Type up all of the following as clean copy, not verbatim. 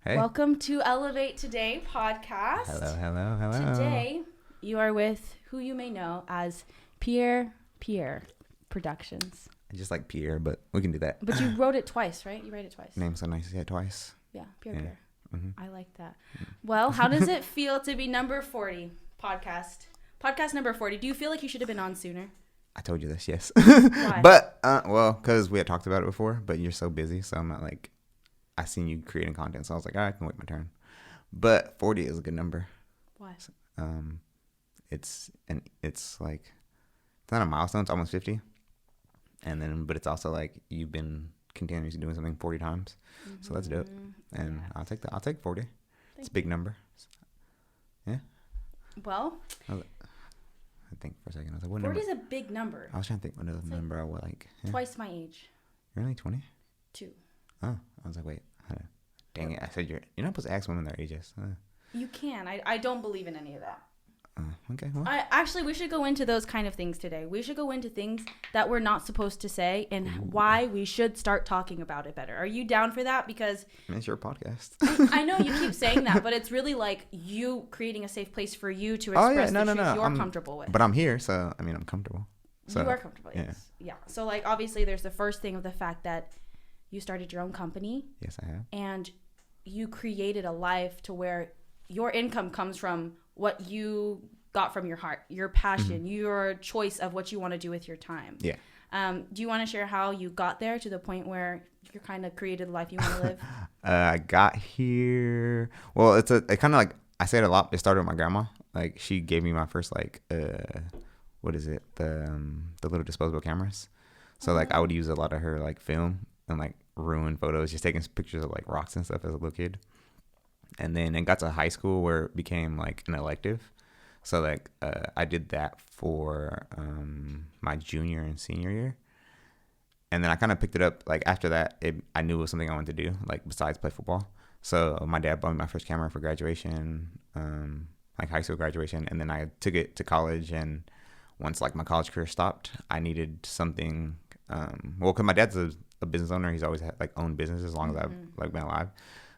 Hey. Welcome to Elevate Today podcast. Hello. Today, you are with who you may know as Pierre Productions. I just like Pierre, but we can do that. But you wrote it twice, right? You write it twice. Name's so nice to say it twice. Yeah, Yeah. Pierre. Mm-hmm. I like that. Well, how does it feel to be number 40 podcast? Podcast number 40. Do you feel like you should have been on sooner? I told you this, yes. Why? But, because we had talked about it before, but you're so busy, so I'm not like, I seen you creating content, so I was like, all right, I can wait my turn. But 40 is a good number. Why? It's like, it's not a milestone, it's almost 50. And then, but it's also like, you've been continuously doing something 40 times. Mm-hmm. So that's dope. And yes. I'll take 40. It's a big number. Yeah. Well, I think for a second. I was like, what 40 number? is a big number. I was trying to think what other number I would like. Yeah. Twice my age. You're only 20? 2. Oh, I was like, wait. Dang it. I said you're not supposed to ask women their ages. You can. I don't believe in any of that. Okay. Well. Actually, we should go into those kind of things today. We should go into things that we're not supposed to say and why we should start talking about it better. Are you down for that? Because It's your podcast. I know you keep saying that, but it's really like you creating a safe place for you to express the truth you're comfortable with. But I'm here, so I mean, I'm comfortable. So, you are comfortable, yes. Yeah. So, like, obviously, there's the first thing of the fact that you started your own company. Yes, I have. And you created a life to where your income comes from what you got from your heart, your passion, your choice of what you want to do with your time. Yeah. Do you want to share how you got there to the point where you kind of created the life you want to live? I got here. Well, it kind of like, I say it a lot. It started with my grandma. Like, she gave me my first, like, what is it? The little disposable cameras. So, like, I would use a lot of her, like, film and, like, ruin photos, just taking pictures of, like, rocks and stuff as a little kid. And then it got to high school where it became, like, an elective. So, like, I did that for my junior and senior year. And then I kind of picked it up, like, after that, I knew it was something I wanted to do, like, besides play football. So my dad bought me my first camera for graduation, like, high school graduation. And then I took it to college. And once, like, my college career stopped, I needed something, because my dad's a business owner. He's always had, like, owned business as long as I've, like, been alive.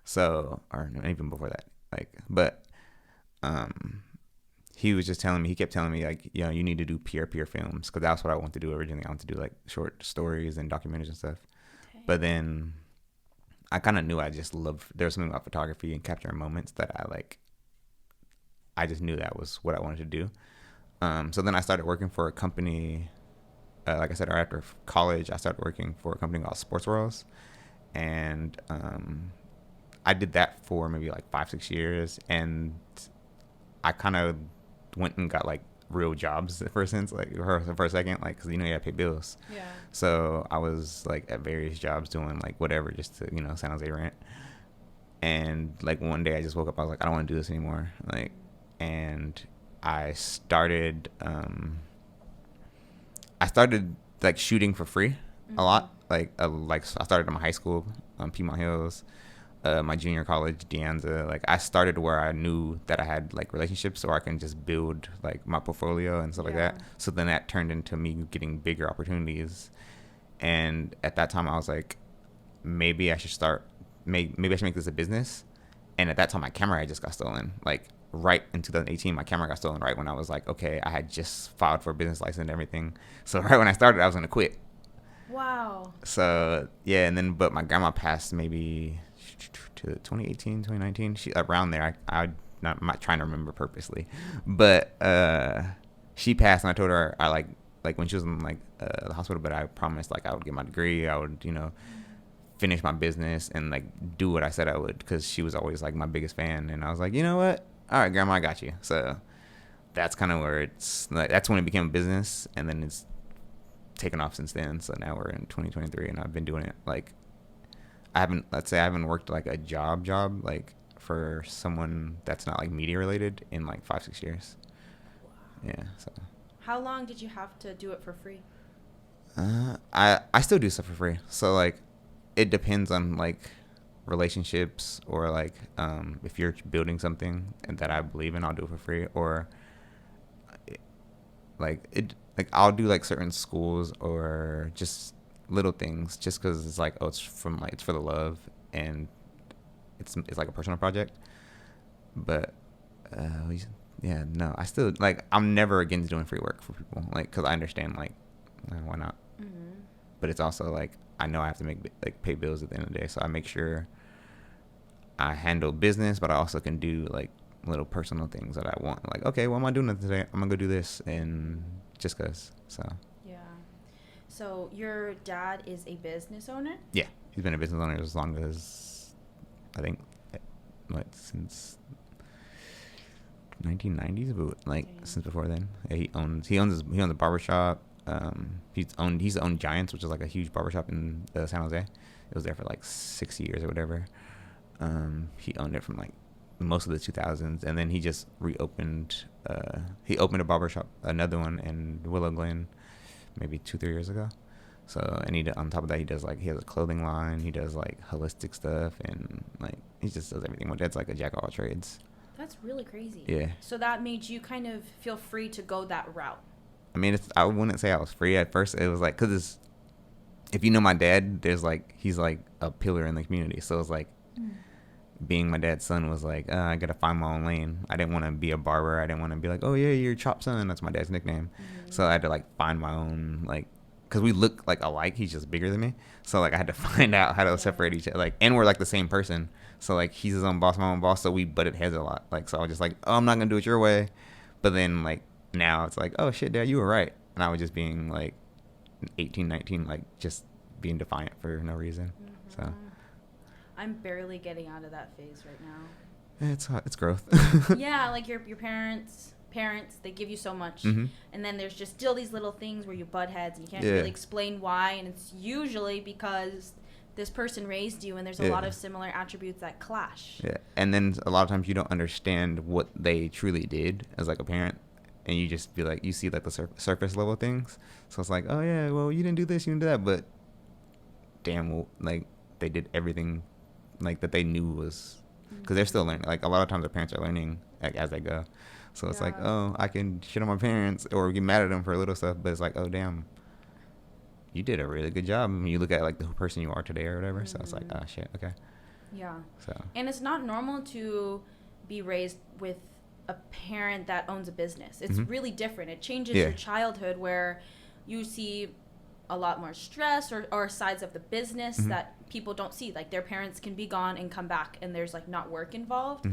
So, or even before that, like, but he was just telling me, he kept telling me, like, you know, you need to do peer films, because that's what I want to do originally. I want to do, like, short stories and documentaries and stuff. Okay. But then I kind of knew I just loved, there was something about photography and capturing moments that I just knew that was what I wanted to do. So then I started working for a company, like I said, right after college, I started working for a company called Sports Worlds. And I did that for maybe like 5-6 years. And I kind of went and got, like, real jobs for a second, like, because, you know, you gotta pay bills. Yeah. So I was, like, at various jobs doing, like, whatever, just to, you know, San Jose rent. And, like, one day I just woke up, I was like, I don't want to do this anymore. Like, and I started like, shooting for free a lot. Like I started in my high school, Piedmont Hills. My junior college, De Anza. Like, I started where I knew that I had, like, relationships, so I can just build, like, my portfolio and stuff like that. So then that turned into me getting bigger opportunities. And at that time I was like, maybe I should maybe I should make this a business. And at that time my camera had just got stolen. Like, right in 2018, my camera got stolen right when I was like, okay, I had just filed for a business license and everything. So right when I started, I was going to quit. Wow. So, yeah, and then, but my grandma passed maybe to 2018, 2019, around there. I'm not trying to remember purposely, but she passed, and I told her I like when she was in, like, the hospital, but I promised, like, I would get my degree, I would, you know, finish my business and, like, do what I said I would, because she was always, like, my biggest fan. And I was like, you know what, all right, grandma, I got you. So that's kind of where it's like, that's when it became a business, and then it's taken off since then. So now we're in 2023, and I've been doing it, like, I haven't worked, like, a job, like, for someone that's not, like, media related in, like, 5-6 years. Wow. Yeah. So How long did you have to do it for free? I still do stuff for free. So, like, it depends on, like, relationships, or, like, if you're building something and that I believe in, I'll do it for free. Or like I'll do, like, certain schools or just little things, just because it's like, oh, it's for the love, and it's like a personal project. But yeah, no, I still like I'm never against doing free work for people, like because I understand like why not. Mm-hmm. But it's also like I know I have to pay bills at the end of the day, so I make sure I handle business, but I also can do like little personal things that I want. Like, okay, what am I doing today? I'm gonna go do this, and just cause. So Yeah. So your dad is a business owner? yeah, he's been a business owner as long as I think since 1990s, but like since before then. Yeah, he owns a barbershop. He's owned Giants, which is like a huge barbershop in San Jose. It was there for like 6 years or whatever. He owned it from like most of the 2000s, and then he just reopened. He opened a barbershop, another one in Willow Glen, maybe 2-3 years ago. So, and on top of that, he has a clothing line. He does like holistic stuff, and like he just does everything. My dad's like a jack of all trades. That's really crazy. Yeah. So that made you kind of feel free to go that route. I mean, I wouldn't say I was free at first. It was like, cause if you know my dad, he's like a pillar in the community. So it's like, being my dad's son was like, I gotta find my own lane. I didn't want to be a barber. I didn't want to be like, oh yeah, you're Chop Son. That's my dad's nickname. Mm-hmm. So I had to like find my own, like, cause we look like alike. He's just bigger than me. So like I had to find out how to separate each other. Like, and we're like the same person. So like he's his own boss, my own boss. So we butted heads a lot. Like, so I was just like, oh, I'm not gonna do it your way. But then like now it's like, oh shit, Dad, you were right. And I was just being like 18, 19, like just being defiant for no reason. Mm-hmm. So I'm barely getting out of that phase right now. It's growth. Yeah, like your parents, they give you so much. Mm-hmm. And then there's just still these little things where you butt heads and you can't really explain why. And it's usually because this person raised you and there's a lot of similar attributes that clash. Yeah. And then a lot of times you don't understand what they truly did as like a parent. And you just be like, you see like the surface level things. So it's like, oh yeah, well, you didn't do this, you didn't do that. But damn, well, like they did everything like that they knew was, because they're still learning. Like a lot of times their parents are learning like as they go. So it's like, oh, I can shit on my parents or get mad at them for little stuff. But it's like, oh damn, you did a really good job. I mean, you look at like the person you are today or whatever. So it's like, oh shit, okay. Yeah. So. And it's not normal to be raised with a parent that owns a business. It's really different. It changes your childhood where you see a lot more stress or sides of the business that people don't see. Like their parents can be gone and come back and there's like not work involved.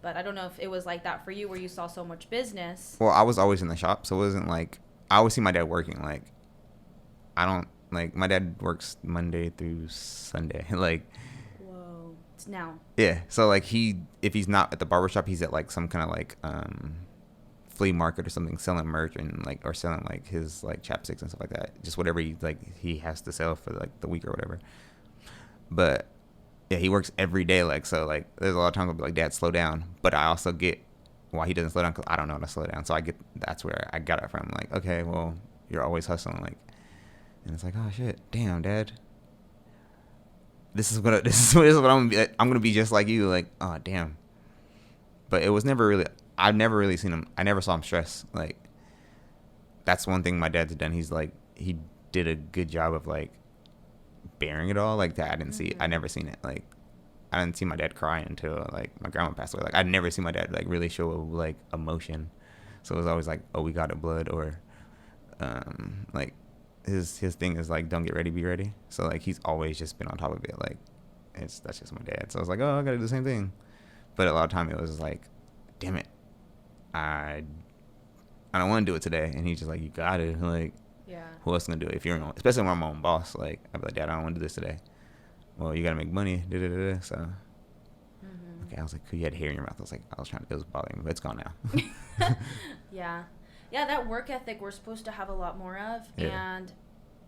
But I don't know if it was like that for you where you saw so much business. Well, I was always in the shop, so it wasn't like I always see my dad working. Like I don't like my dad works Monday through Sunday. Like whoa, it's now. Yeah, so like if he's not at the barbershop, he's at like some kind of like flea market or something, selling merch and like or selling like his like chapsticks and stuff like that. Just whatever he has to sell for like the week or whatever. But yeah, he works every day. Like so, like there's a lot of times I'll be like, Dad, slow down. But I also get why he doesn't slow down because I don't know how to slow down. So that's where I got it from. Like, okay, well, you're always hustling. Like, and it's like, oh shit, damn, Dad. This is what I'm gonna be. I'm gonna be just like you. Like, oh damn. But it was never really. I've never really seen him. I never saw him stress. Like, that's one thing my dad's done. He's like, he did a good job of like bearing it all. Like that, I didn't see. I never seen it. Like, I didn't see my dad cry until like my grandma passed away. Like, I'd never seen my dad like really show like emotion. So it was always like, oh, we got it, blood, or like his thing is like, don't get ready, be ready. So like he's always just been on top of it. Like, that's just my dad. So I was like, oh, I gotta do the same thing. But a lot of time it was like, damn it, I don't want to do it today. And he's just like, you got it. Like, yeah. Who else gonna do it if you're especially when I'm my own boss? Like, I'd be like, Dad, I don't want to do this today. Well, you gotta make money. So, okay, I was like, you had hair in your mouth. I was trying to, it was bothering me, but it's gone now. Yeah, that work ethic we're supposed to have a lot more of. Yeah. And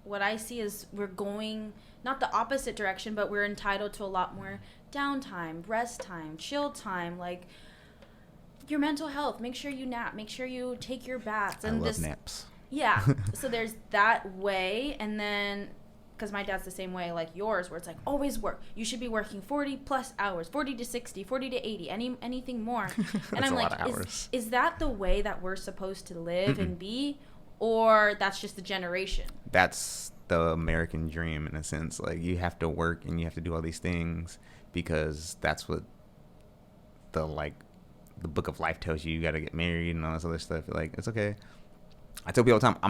what I see is we're going not the opposite direction, but we're entitled to a lot more downtime, rest time, chill time, like your mental health. Make sure you nap. Make sure you take your baths. And I love naps. Yeah. So there's that way, and then because my dad's the same way like yours, where it's like always work. You should be working 40 plus hours, 40 to 60, 40 to 80, anything more. And I'm like, is that the way that we're supposed to live and be, or that's just the generation? That's the American dream in a sense. Like, you have to work and you have to do all these things because that's what the the book of life tells you. You got to get married and all this other stuff. Like, it's okay. I tell people all the time, I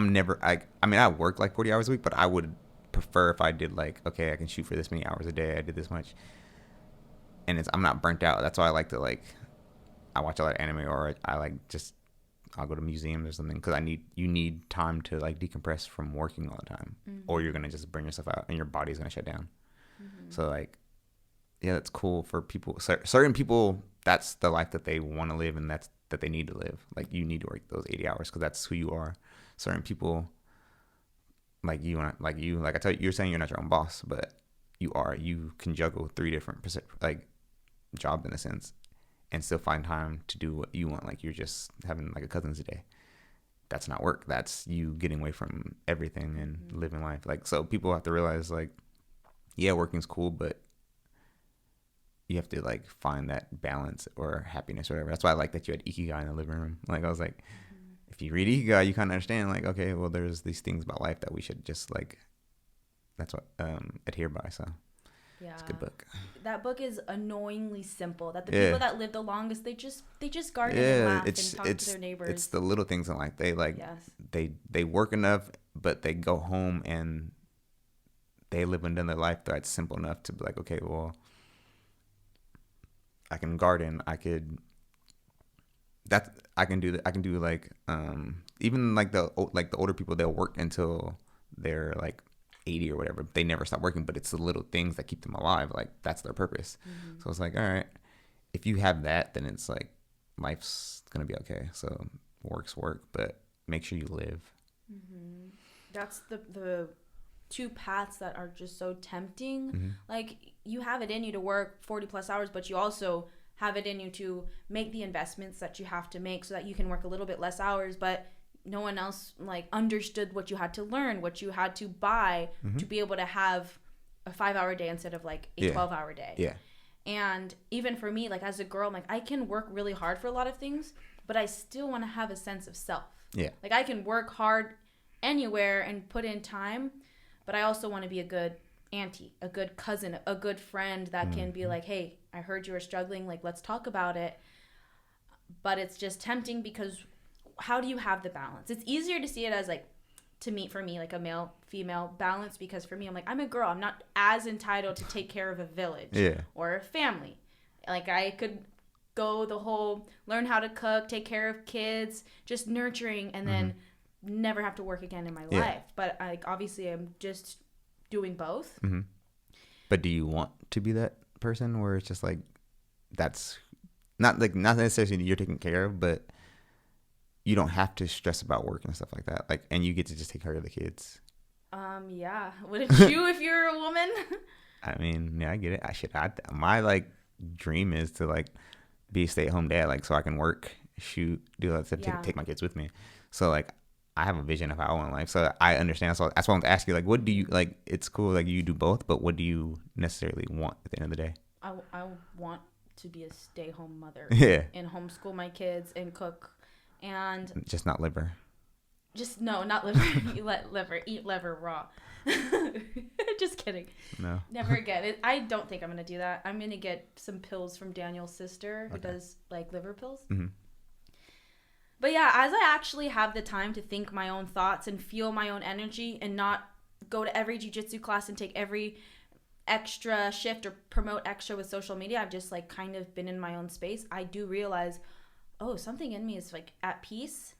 mean, I work like 40 hours a week, but I would prefer if I did like, okay, I can shoot for this many hours a day. I did this much. And I'm not burnt out. That's why I like to I watch a lot of anime, or I'll go to museums or something, because you need time to like decompress from working all the time, or you're going to just burn yourself out and your body's going to shut down. So like, yeah, that's cool for people. Certain people, that's the life that they want to live, and that they need to live. Like, you need to work those 80 hours because that's who you are. Certain people, like you, like I tell you, you're saying you're not your own boss, but you can juggle 3 different like jobs in a sense, and still find time to do what you want. Like, you're just having like a cousin's day. That's not work. That's you getting away from everything and living life. Like, so people have to realize, like, yeah, working's cool, but you have to like find that balance or happiness or whatever. That's why I like that you had Ikigai in the living room. Like, I was like, if you read Ikigai, you kind of understand, like, okay, well, there's these things about life that we should just like, that's what adhere by. So yeah, it's a good book. That book is annoyingly simple. That the people that live the longest, they just garden and laugh and talk to their neighbors. It's the little things in life. They they work enough, but they go home and they live another life that's simple enough to be like, okay, well, I can garden. I can do like even like the older people, they'll work until they're like 80 or whatever. They never stop working, but it's the little things that keep them alive. Like, that's their purpose. So it's like, all right, if you have that, then it's like life's gonna be okay. So work's work, but make sure you live. That's the 2 paths that are just so tempting. Like, you have it in you to work 40 plus hours, but you also have it in you to make the investments that you have to make so that you can work a little bit less hours, but no one else like understood what you had to learn, what you had to buy to be able to have a 5-hour day instead of like a 12-hour day. Yeah. And even for me, like, as a girl, I'm like, I can work really hard for a lot of things, but I still want to have a sense of self. Yeah. Like, I can work hard anywhere and put in time, but I also want to be a good auntie, a good cousin, a good friend that can be like, hey, I heard you were struggling. Like, let's talk about it. But it's just tempting because how do you have the balance? It's easier to see it as like, for me, like a male female balance, because for me, I'm like, I'm a girl. I'm not as entitled to take care of a village or a family. Like, I could go the whole learn how to cook, take care of kids, just nurturing, and then never have to work again in my life. But like, obviously I'm just doing both. But do you want to be that person where it's just like, that's not necessarily you're taken care of, but you don't have to stress about work and stuff like that, like, and you get to just take care of the kids? Yeah, wouldn't you if you're a woman? I mean, yeah, I get it. My like dream is to like be a stay-at-home dad, like, so I can work, shoot, do all that stuff, take my kids with me. So like, I have a vision of how I want life, so I understand. So that's why I want to ask you, like, what do you like? It's cool, like, you do both, but what do you necessarily want at the end of the day? I want to be a stay-home mother. Yeah. And homeschool my kids and cook, and just not liver. Just no, not liver. Eat liver raw. Just kidding. No. Never again. I don't think I'm gonna do that. I'm gonna get some pills from Daniel's sister who does like liver pills. But yeah, as I actually have the time to think my own thoughts and feel my own energy and not go to every jiu-jitsu class and take every extra shift or promote extra with social media, I've just like kind of been in my own space. I do realize, oh, something in me is like at peace,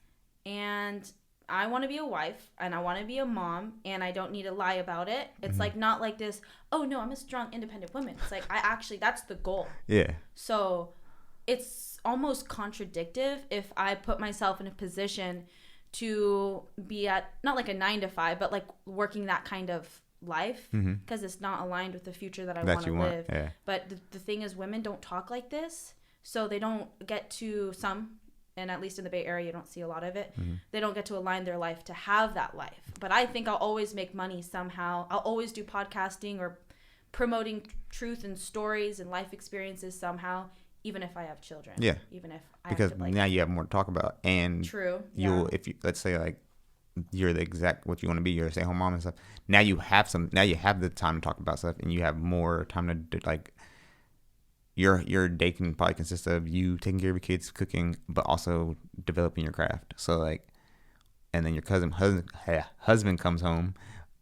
and I want to be a wife and I want to be a mom, and I don't need to lie about it. It's like not like this, oh no, I'm a strong independent woman. It's like, that's the goal. Yeah. So it's almost contradictive if I put myself in a position to be at not like a 9-to-5, but like working that kind of life, because it's not aligned with the future that I want to live. Yeah. But the thing is, women don't talk like this, so they don't get to and at least in the Bay Area, you don't see a lot of it. They don't get to align their life to have that life. But I think I'll always make money somehow. I'll always do podcasting or promoting truth and stories and life experiences somehow, even if I have children. Yeah. Even if I because have to, now you have more to talk about, and true. If you, let's say like you're the exact what you want to be, you're a stay-at-home mom and stuff. Now you have the time to talk about stuff, and you have more time to like your day can probably consist of you taking care of your kids, cooking, but also developing your craft. So like, and then your husband comes home,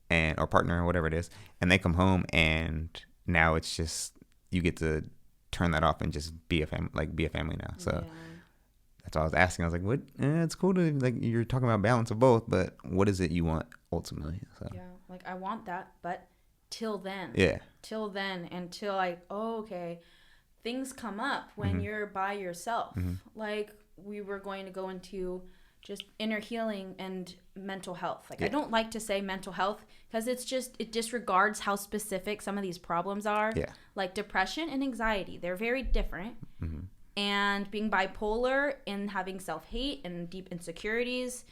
and or partner or whatever it is, and they come home, and now it's just you get to turn that off and just be a family now. So that's all I was asking. I was like, what? It's cool to like you're talking about balance of both, but what is it you want ultimately? So yeah, like I want that, but till then, until like, oh, okay, things come up when you're by yourself. Like we were going to go into just inner healing and mental health. Like I don't like to say mental health because it disregards how specific some of these problems are. Yeah. Like depression and anxiety, they're very different. And being bipolar and having self-hate and deep insecurities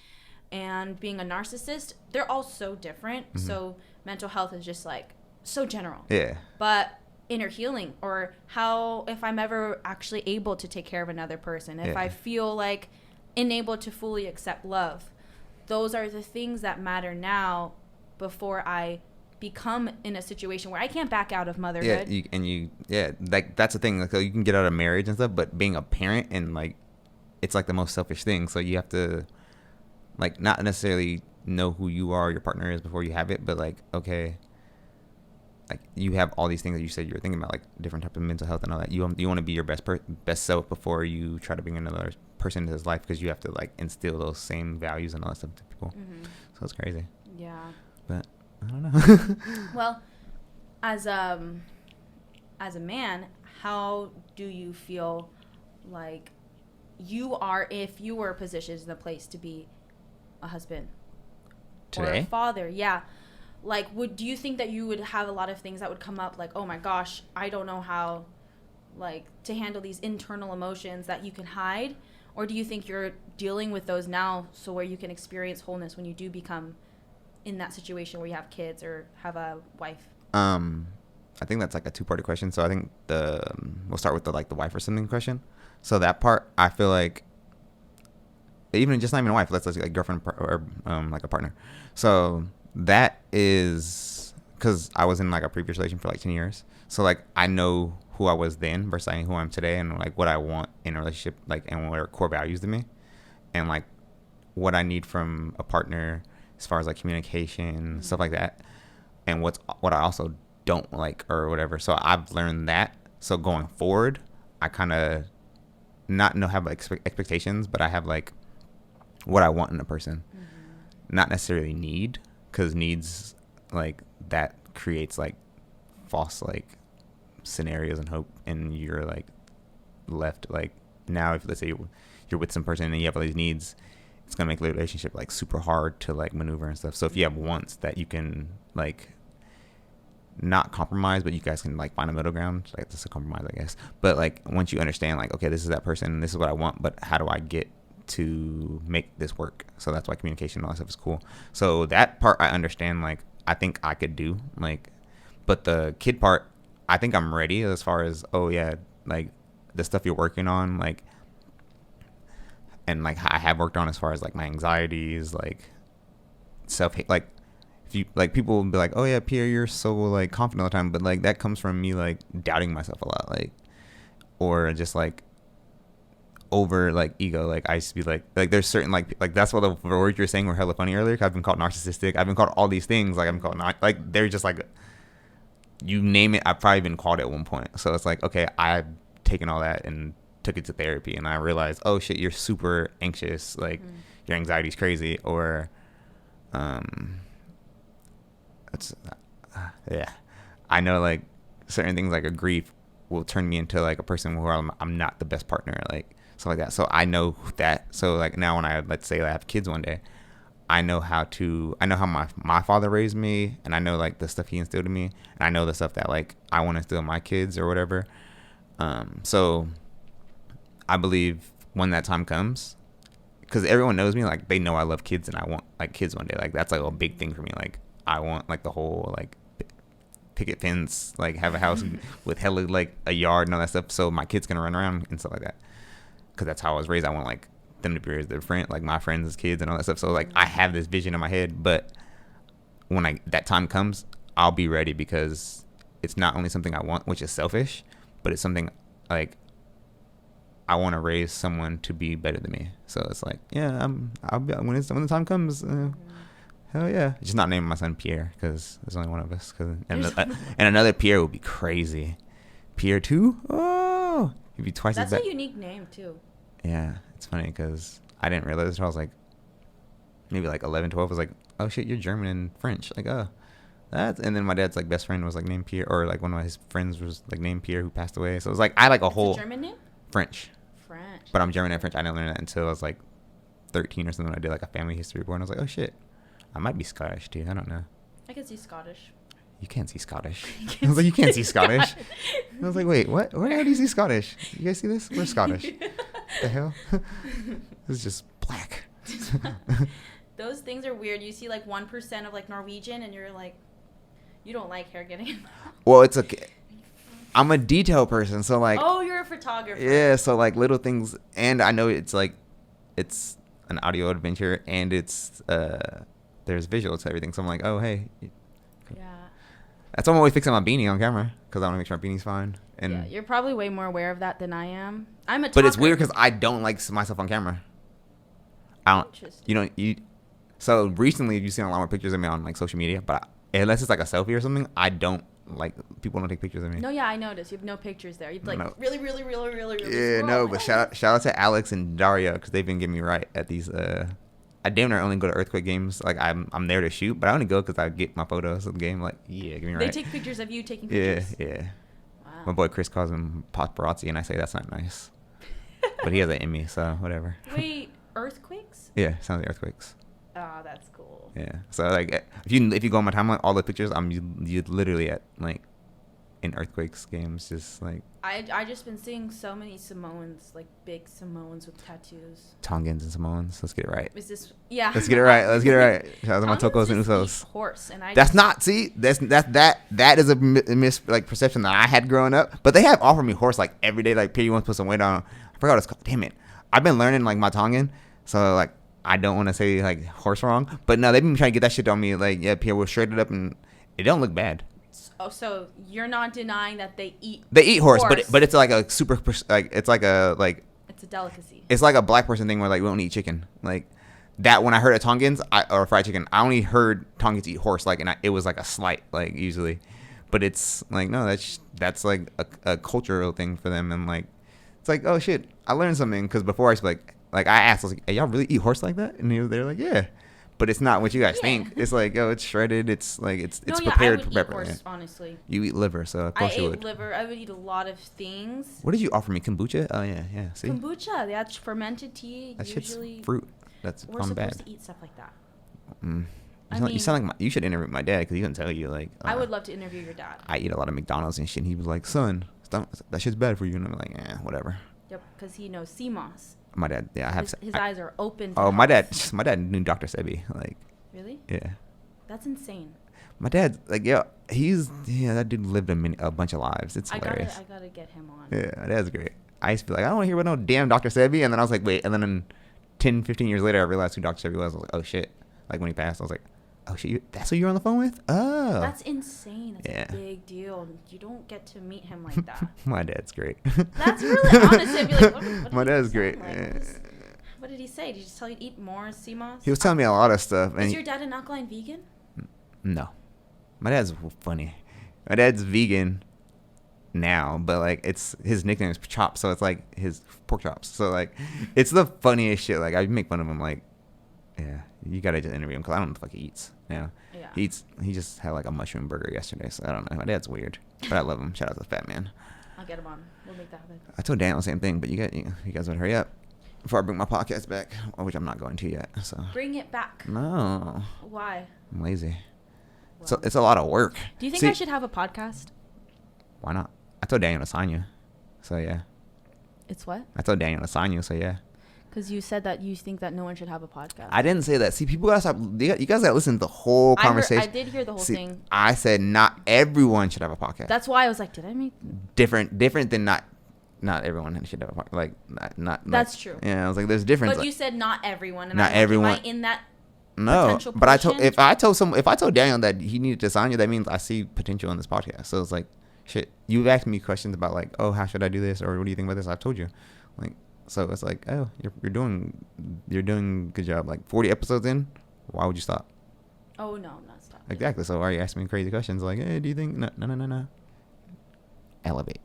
and being a narcissist, they're all so different. So mental health is just like so general. Yeah. But inner healing, or how if I'm ever actually able to take care of another person, if I feel like unable to fully accept love, those are the things that matter now before I become in a situation where I can't back out of motherhood. Like that's the thing. Like you can get out of marriage and stuff, but being a parent and like it's like the most selfish thing. So you have to like not necessarily know who you are, your partner is before you have it, but like okay, like you have all these things that you said you were thinking about, like different type of mental health and all that. You want to be your best self before you try to bring another person into his life, because you have to like instill those same values and all that stuff to people. So it's crazy. Yeah. But I don't know. Well, as a man, how do you feel like you are if you were positioned in the place to be a husband today? Or a father? Yeah. Like, do you think that you would have a lot of things that would come up like, oh my gosh, I don't know how, like, to handle these internal emotions that you can hide? Or do you think you're dealing with those now so where you can experience wholeness when you do become in that situation where you have kids or have a wife? I think that's like a two-part question. So I think we'll start with the wife or something question. So that part, I feel like even just not even a wife, let's say like girlfriend or like a partner. So that is because I was in like a previous relation for like 10 years. So like I know who I was then versus who I am today, and like what I want in a relationship, like, and what are core values to me, and like what I need from a partner as far as like communication, stuff like that, and what I also don't like or whatever. So I've learned that. So going forward, I kind of not have like expectations, but I have like what I want in a person, not necessarily need, because needs like that creates like false like scenarios and hope, and you're like left like now if let's say you're with some person and you have all these needs, it's gonna make the relationship like super hard to like maneuver and stuff. So if you have wants that you can like not compromise, but you guys can like find a middle ground, like that's a compromise I guess, but like once you understand like okay, this is that person, this is what I want, but how do I get to make this work? So that's why communication and all that stuff is cool. So that part I understand, like I think I could do, like, but the kid part I think I'm ready as far as like the stuff you're working on, like, and like I have worked on as far as like my anxieties, like self-hate, like if you like people will be like, oh yeah, Pierre, you're so like confident all the time, but like that comes from me like doubting myself a lot, like, or just like over like ego. Like I used to be like there's certain like that's what the words you're saying were hella funny earlier. I've been called narcissistic, I've been called all these things, like I'm called not like they're just like you name it, I've probably been called at one point. So it's like okay, I've taken all that and took it to therapy, and I realized, oh shit, you're super anxious, like your anxiety's crazy, or it's yeah, I know like certain things like a grief will turn me into like a person where I'm not the best partner, like stuff like that. So I know that. So like now when I let's say I have kids one day, I know how my father raised me, and I know like the stuff he instilled in me, and I know the stuff that like I want to instill in my kids or whatever. So I believe when that time comes, because everyone knows me, like they know I love kids and I want like kids one day. Like that's like a big thing for me. Like I want like the whole like picket fence, like have a house with hella like a yard and all that stuff, so my kids can run around and stuff like that. Because that's how I was raised. I want like them to be raised their friend, like my friends as kids and all that stuff. So like I have this vision in my head, but when that time comes, I'll be ready, because it's not only something I want, which is selfish, but it's something like I want to raise someone to be better than me. So it's like, yeah, I'll be when the time comes. Hell yeah! Just not naming my son Pierre because there's only one of us. And another Pierre would be crazy. Pierre 2? Oh, he'd be twice as bad. That's a unique name too. Yeah, it's funny because I didn't realize until I was like maybe like 11, 12. I was like, oh shit, you're German and French. Like, oh, that's. And then my dad's like best friend was like named Pierre, or like one of his friends was like named Pierre who passed away. So it was like I like a whole German name. French. But I'm German and French. I didn't learn that until I was like 13 or something. I did like a family history report. And I was like, oh shit, I might be Scottish too. I don't know. I can see Scottish. You can't see Scottish. I was like, you can't see Scottish. I was like, wait, what? Where the hell do you see Scottish? You guys see this? We're Scottish. The hell? This is just black. Those things are weird. You see like 1% of like Norwegian, and you're like, you don't like hair getting. Well, it's okay. I'm a detail person, so like. Oh, you're a photographer. Yeah, so like little things, and I know it's like, it's an audio adventure, and it's there's visuals to everything. So I'm like, oh hey. Yeah. That's why I'm always fixing my beanie on camera because I want to make sure my beanie's fine. And yeah, you're probably way more aware of that than I am. I'm a talker. But it's weird because I don't like myself on camera. I don't. So recently you've seen a lot more pictures of me on like social media, but unless it's like a selfie or something, I don't. Like, people don't take pictures of me. No, yeah, I noticed. You have no pictures there. You've like really. Yeah, no, but shout out to Alex and Daria because they've been getting me right at these. I damn near only go to earthquake games. Like I'm there to shoot, but I only go because I get my photos of the game. Like, yeah, get me right. They take pictures of you taking pictures. Yeah. Wow. My boy Chris calls him paparazzi, and I say that's not nice. But he has it in me, so whatever. Wait, earthquakes? Yeah, sounds like earthquakes. Oh, that's cool. Yeah. So like, if you go on my timeline, all the pictures, you literally at like in earthquakes games, just like. I just been seeing so many Samoans, like big Samoans with tattoos. Tongans and Samoans. Let's get it right. Is this? Yeah. Let's get it right. Shout out to my Tokos and Usos. Horse, and that's not. See, that is a perception that I had growing up. But they have offered me horse like every day. Like, Pierre, you want to put some weight on? I forgot what it's called. Damn it. I've been learning like my Tongan, so like I don't want to say like horse wrong. But no, they've been trying to get that shit on me. Like, yeah, Pierre, we'll straight it up, and it don't look bad. Oh, so you're not denying that they eat? They eat horse, but it's like a super like it's like a like. It's a delicacy. It's like a black person thing where like we don't eat chicken. Like that when I heard of Tongans or fried chicken, I only heard Tongans eat horse. Like and it was like a slight like usually, but it's like no, that's like a cultural thing for them, and like it's like oh shit, I learned something because before I was like I asked I was like, hey, y'all really eat horse like that? And they're like yeah. But it's not what you guys think. It's like, it's shredded. It's like it's prepared. I would eat horse, honestly. You eat liver, so of course you would. I ate liver. I would eat a lot of things. What did you offer me? Kombucha? Oh yeah. See. Kombucha. That's fermented tea. That usually shit's fruit. That's we're supposed to eat stuff like that. You sound like you should interview my dad because he can tell you like. I would love to interview your dad. I eat a lot of McDonald's and shit. And he was like, "Son, that shit's bad for you." And I'm like, whatever. Yep, because he knows CMOS. My dad, yeah, I have. His eyes are open. Oh, my dad knew Dr. Sebi, like. Really? Yeah. That's insane. My dad, like, that dude lived a bunch of lives. It's hilarious. I gotta get him on. Yeah, that's great. I used to be like, I don't want to hear about no damn Dr. Sebi. And then I was like, wait. And then 10, 15 years later, I realized who Dr. Sebi was. I was like, oh, shit. Like, when he passed, I was like, oh, shit, that's who you're on the phone with? Oh. That's insane. That's a big deal. You don't get to meet him like that. My dad's great. That's really honest. I'd be like, what my dad's great. Like? What did he say? Did he just tell you to eat more CMOS? He was telling me a lot of stuff. Is your dad an alkaline vegan? No. My dad's funny. My dad's vegan now, but like his nickname is Chop, so it's like his pork chops. So like it's the funniest shit. Like I make fun of him like, yeah, you gotta just interview him because I don't know what the fuck he eats. Yeah. He just had like a mushroom burger yesterday, so I don't know. My dad's weird, but I love him. Shout out to the fat man. I'll get him on. We'll make that happen. I told Daniel the same thing, but you guys would hurry up. Before I bring my podcast back, which I'm not going to yet. So bring it back. No. Why? I'm lazy. Well, so it's a lot of work. Do you think I should have a podcast? Why not? I told Daniel to sign you. So yeah. It's what? I told Daniel to sign you. So yeah. Because you said that you think that no one should have a podcast. I didn't say that. See, people gotta stop. You guys gotta listen to the whole conversation. I did hear the whole thing. I said not everyone should have a podcast. That's why I was like, did I make different than not everyone should have a podcast. Like not. That's like, true. Yeah, I was like, there's difference. But like, you said not everyone. And not everyone. Am I in that? No, but if I told Daniel that he needed to sign you, that means I see potential in this podcast. So it's like shit, you've asked me questions about like, oh, how should I do this, or what do you think about this? I've told you, like, so it's like, oh, you're doing a good job. Like 40 episodes in, why would you stop? Oh no, I'm not stopping. Exactly. So are you asking me crazy questions like, hey, do you think? No. Elevate.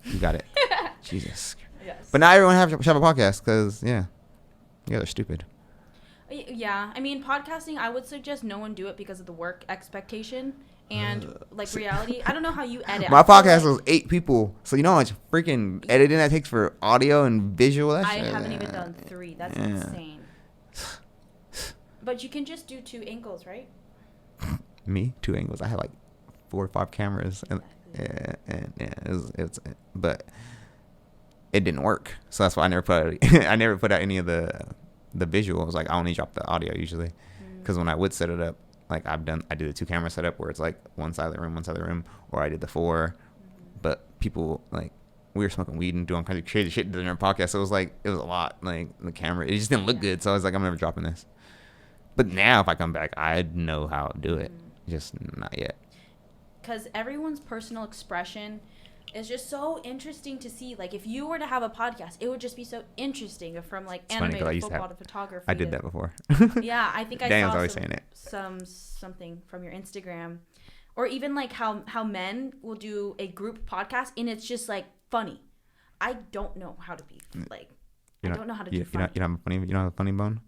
You got it. Jesus. Yes. But not everyone should have a podcast because yeah, they're stupid. Yeah, I mean, podcasting, I would suggest no one do it because of the work expectation and like reality. I don't know how you edit. My podcast was 8 people, so you know how much freaking editing that takes for audio and visual. I haven't even done 3. That's insane. But you can just do 2 angles, right? Me, 2 angles. I had like 4 or 5 cameras, and but it didn't work. So that's why I never put out any of the visuals. Like I only drop the audio usually, because when I would set it up, like I did the 2 camera setup where it's like one side of the room, or I did the 4. But people like we were smoking weed and doing kind of crazy shit during our podcast. So it was a lot. Like the camera, it just didn't look good. So I was like, I'm never dropping this. But now if I come back, I know how to do it. Just not yet. Because everyone's personal expression is just so interesting to see. Like if you were to have a podcast, it would just be so interesting from like anime to football to photography. I did that before. Yeah, I think I Daniel's saw always saying it. something from your Instagram, or even like how men will do a group podcast and it's just like funny. I don't know how to be like. I don't know how to do funny. You don't have a funny bone.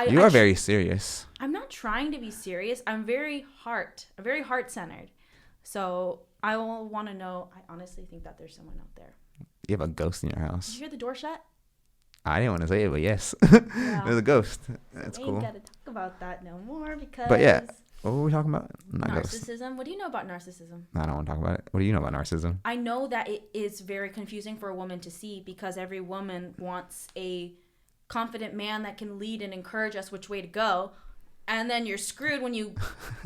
You are very serious. I'm not trying to be serious. I'm very heart-centered. So I will want to know. I honestly think that there's someone out there. You have a ghost in your house. Did you hear the door shut? I didn't want to say it, but yes. Yeah. There's a ghost. That's cool. We ain't got to talk about that no more because... But yeah, what were we talking about? Not narcissism. Ghost. What do you know about narcissism? I don't want to talk about it. What do you know about narcissism? I know that it is very confusing for a woman to see because every woman wants a confident man that can lead and encourage us which way to go, and then you're screwed when you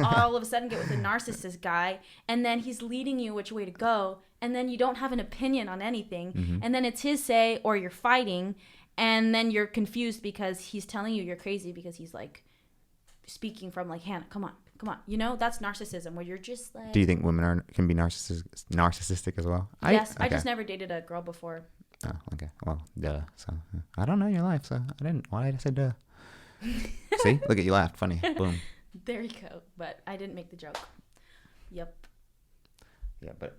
all of a sudden get with a narcissist guy and then he's leading you which way to go, and then you don't have an opinion on anything, and then it's his say or you're fighting, and then you're confused because he's telling you you're crazy because he's like speaking from like, Hannah, come on, you know, that's narcissism where you're just like... Do you think women can be narcissistic as well? Yes. I just never dated a girl before. Oh, okay. Well, duh. So I don't know your life, so I didn't. Why did I say duh? See, look at you laughed. Funny. Boom. There you go. But I didn't make the joke. Yep. Yeah, but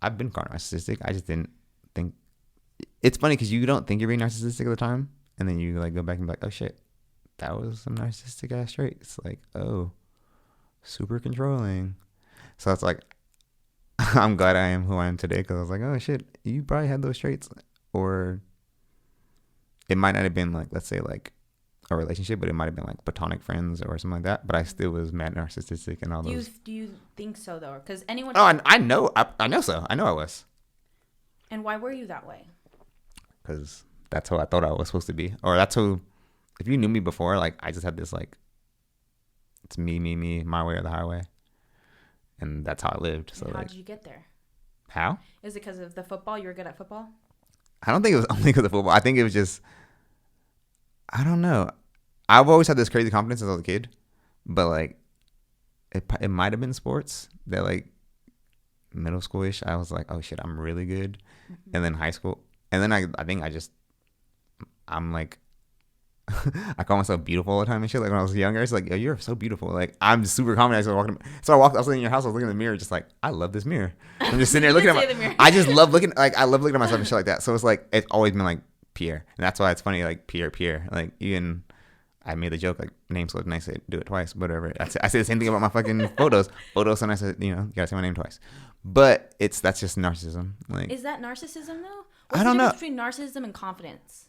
I've been called narcissistic. I just didn't think. It's funny because you don't think you're being narcissistic at the time, and then you like go back and be like, oh shit, that was some narcissistic ass trait. It's like, oh, super controlling. So it's like. I'm glad I am who I am today because I was like, oh shit, you probably had those traits, or it might not have been like, let's say like a relationship, but it might have been like platonic friends or something like that. But I still was mad narcissistic and all those. Do you think so though? Because anyone. Oh, I know so. I know I was. And why were you that way? Because that's who I thought I was supposed to be, or that's who. If you knew me before, like I just had this like, it's me, my way or the highway. And that's how I lived. So how did you get there? How? Is it because of the football? You were good at football? I don't think it was only because of football. I think it was just, I don't know. I've always had this crazy confidence since I was a kid. But like, it might have been sports that like middle school-ish. I was like, oh shit, I'm really good. And then high school. And then I think I'm like, I call myself beautiful all the time and shit. Like when I was younger, it's like, yo, you're so beautiful. Like I'm super confident. I was in your house. I was looking in the mirror, just like, I love this mirror. I'm just sitting there looking at my. I just love looking. Like I love looking at myself and shit like that. So it's like it's always been like Pierre, and that's why it's funny. Like Pierre. Like even I made the joke like name's so nice. I do it twice, whatever. I say the same thing about my fucking photos. And I said, you gotta say my name twice. But that's just narcissism. Like is that narcissism though? I don't know. What's the difference between narcissism and confidence?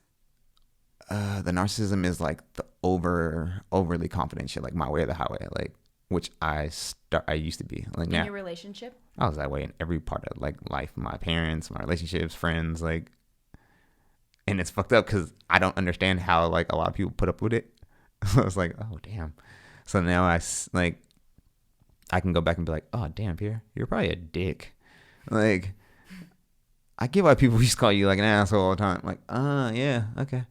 The narcissism is like the overly confident shit, like my way or the highway, like which I used to be. Like now, in your relationship, I was that way in every part of like life, my parents, my relationships, friends, like, and it's fucked up because I don't understand how like a lot of people put up with it. So it's like, oh damn. So now I can go back and be like, oh damn, Pierre, you're probably a dick. Like I get why people used to call you like an asshole all the time. Like, yeah, okay.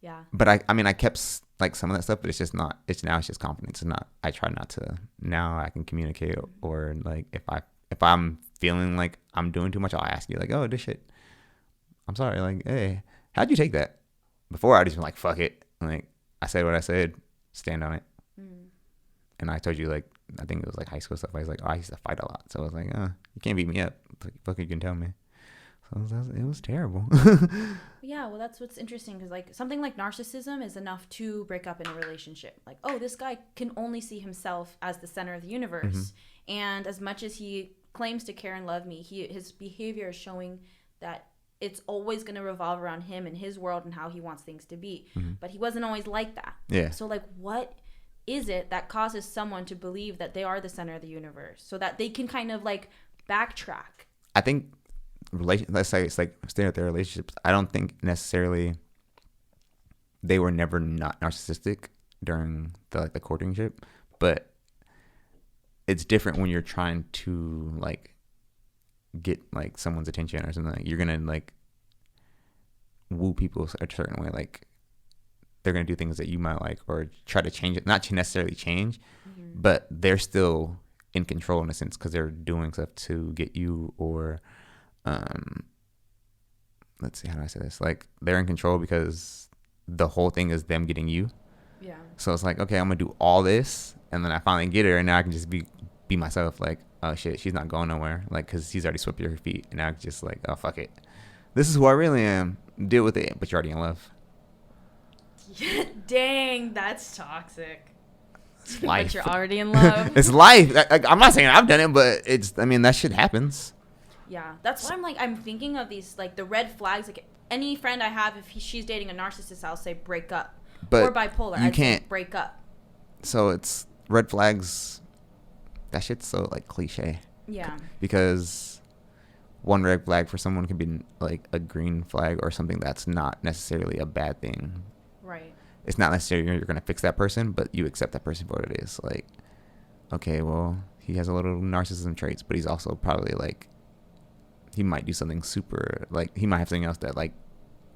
Yeah. But I mean, I kept like some of that stuff, but it's just not. It's now it's just confidence. It's not. I try not to. Now I can communicate, or like if I'm feeling like I'm doing too much, I'll ask you like, oh, this shit. I'm sorry. Like, hey, how'd you take that? Before I just been like, fuck it. Like I said what I said. Stand on it. Mm. And I told you like I think it was like high school stuff. I was like, oh, I used to fight a lot, so I was like, you can't beat me up. Like, fuck, you can tell me. It was terrible. Yeah, well, that's what's interesting because like something like narcissism is enough to break up in a relationship. Like, oh, this guy can only see himself as the center of the universe, mm-hmm. and as much as he claims to care and love me, his behavior is showing that it's always going to revolve around him and his world and how he wants things to be. Mm-hmm. But he wasn't always like that. Yeah. So like, what is it that causes someone to believe that they are the center of the universe so that they can kind of like backtrack? I think let's say it's like staying with their relationships. I don't think necessarily they were never not narcissistic during the courtship, but it's different when you're trying to like get like someone's attention or something. Like, you're gonna like woo people a certain way. Like they're gonna do things that you might like or try to change it, not to necessarily change, mm-hmm. but they're still in control in a sense because they're doing stuff to get you or. Let's see, how do I say this? Like they're in control because the whole thing is them getting you. Yeah. So it's like, okay, I'm gonna do all this, and then I finally get her, and now I can just be myself. Like, oh shit, she's not going nowhere. Like, cause he's already swept your feet, and now it's just like, oh fuck it, this is who I really am. Deal with it, but you're already in love. Dang, that's toxic. It's life. But you're already in love. It's life. I'm not saying I've done it, but I mean, that shit happens. Yeah, that's why I'm thinking of these, like, the red flags. Like, any friend I have, if she's dating a narcissist, I'll say break up. But or bipolar, I'd say break up. So it's red flags. That shit's so, like, cliche. Yeah. Because one red flag for someone could be, like, a green flag or something that's not necessarily a bad thing. Right. It's not necessarily you're going to fix that person, but you accept that person for what it is. Like, okay, well, he has a little narcissism traits, but he's also probably, like, he might do something super, like, he might have something else that, like,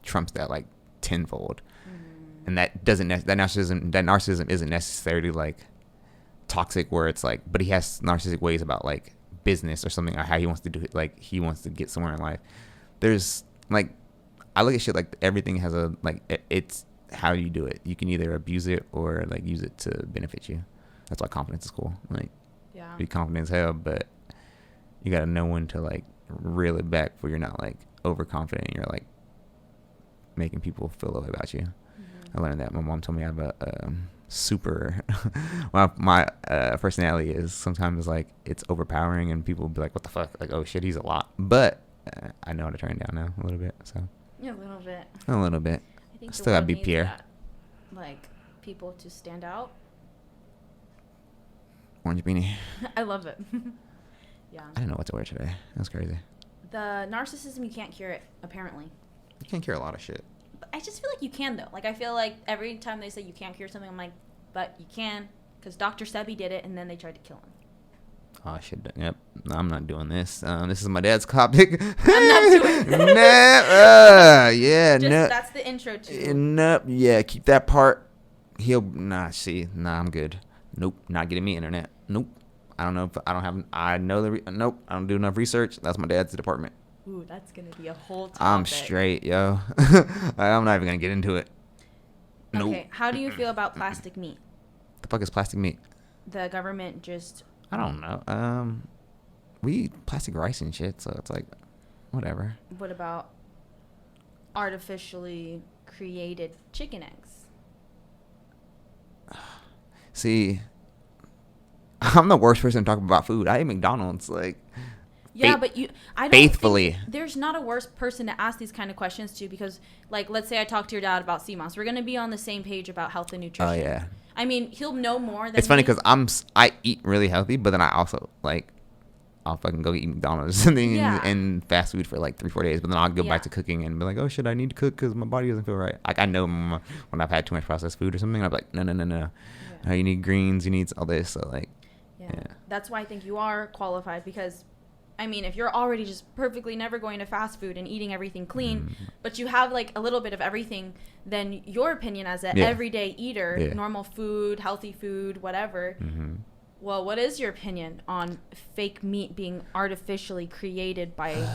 trumps that, like, tenfold. Mm. And that narcissism isn't necessarily, like, toxic where it's, like, but he has narcissistic ways about, like, business or something, or how he wants to do it, like, he wants to get somewhere in life. There's, like, I look at shit like everything has a, like, it's how you do it. You can either abuse it or, like, use it to benefit you. That's why confidence is cool. Like, yeah. Be confident as hell, but you got to know when to, like, reel it back where you're not like overconfident and you're like making people feel low about you. Mm-hmm. I learned that. My mom told me I have a super my personality is sometimes like it's overpowering and people will be like, what the fuck, like, oh shit, he's a lot, but I know how to turn it down now a little bit. So yeah, a little bit. I think still gotta be Pierre that, like people to stand out. Orange beanie. I love it. Yeah. I didn't know what to wear today. That's crazy. The narcissism, you can't cure it, apparently. You can't cure a lot of shit. But I just feel like you can, though. Like, I feel like every time they say you can't cure something, I'm like, but you can. Because Dr. Sebi did it, and then they tried to kill him. Oh, shit. Yep. No, I'm not doing this. This is my dad's topic. I'm not doing this. Yeah, no. That's the intro to. Nope. Yeah, keep that part. I'm good. Nope. Not getting me internet. Nope. I don't know if I don't have. I know nope. I don't do enough research. That's my dad's department. Ooh, that's gonna be a whole topic. I'm straight, yo. I'm not even gonna get into it. Nope. Okay. How do you feel about plastic meat? The fuck is plastic meat? The government just. I don't know. We eat plastic rice and shit, so it's like, whatever. What about artificially created chicken eggs? See. I'm the worst person to talk about food. I eat McDonald's, like. Yeah, but I don't faithfully. There's not a worse person to ask these kind of questions to because, like, let's say I talk to your dad about CMOS. We're gonna be on the same page about health and nutrition. Oh yeah. I mean, he'll know more than. It's funny because I eat really healthy, but then I also like, I'll fucking go eat McDonald's or something and fast food for like 3-4 days, but then I'll go back to cooking and be like, oh shit, I need to cook because my body doesn't feel right. Like I know when I've had too much processed food or something, I'm like, no. Yeah. You need greens, you need all this, so like. Yeah. That's why I think you are qualified because I mean, if you're already just perfectly never going to fast food and eating everything clean, but you have like a little bit of everything, then your opinion as an everyday eater, normal food, healthy food, whatever. Well, what is your opinion on fake meat being artificially created by?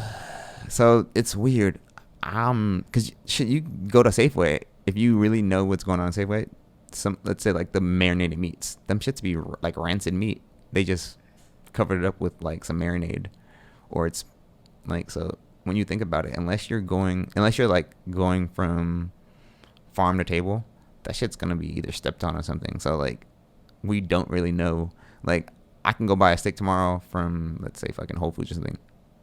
So it's weird. Because you go to Safeway, if you really know what's going on in Safeway, let's say like the marinated meats, them shits be like rancid meat. They just covered it up with like some marinade, or it's like, so when you think about it, unless you're like going from farm to table, that shit's gonna be either stepped on or something. So like, we don't really know. Like, I can go buy a steak tomorrow from, let's say, fucking Whole Foods or something.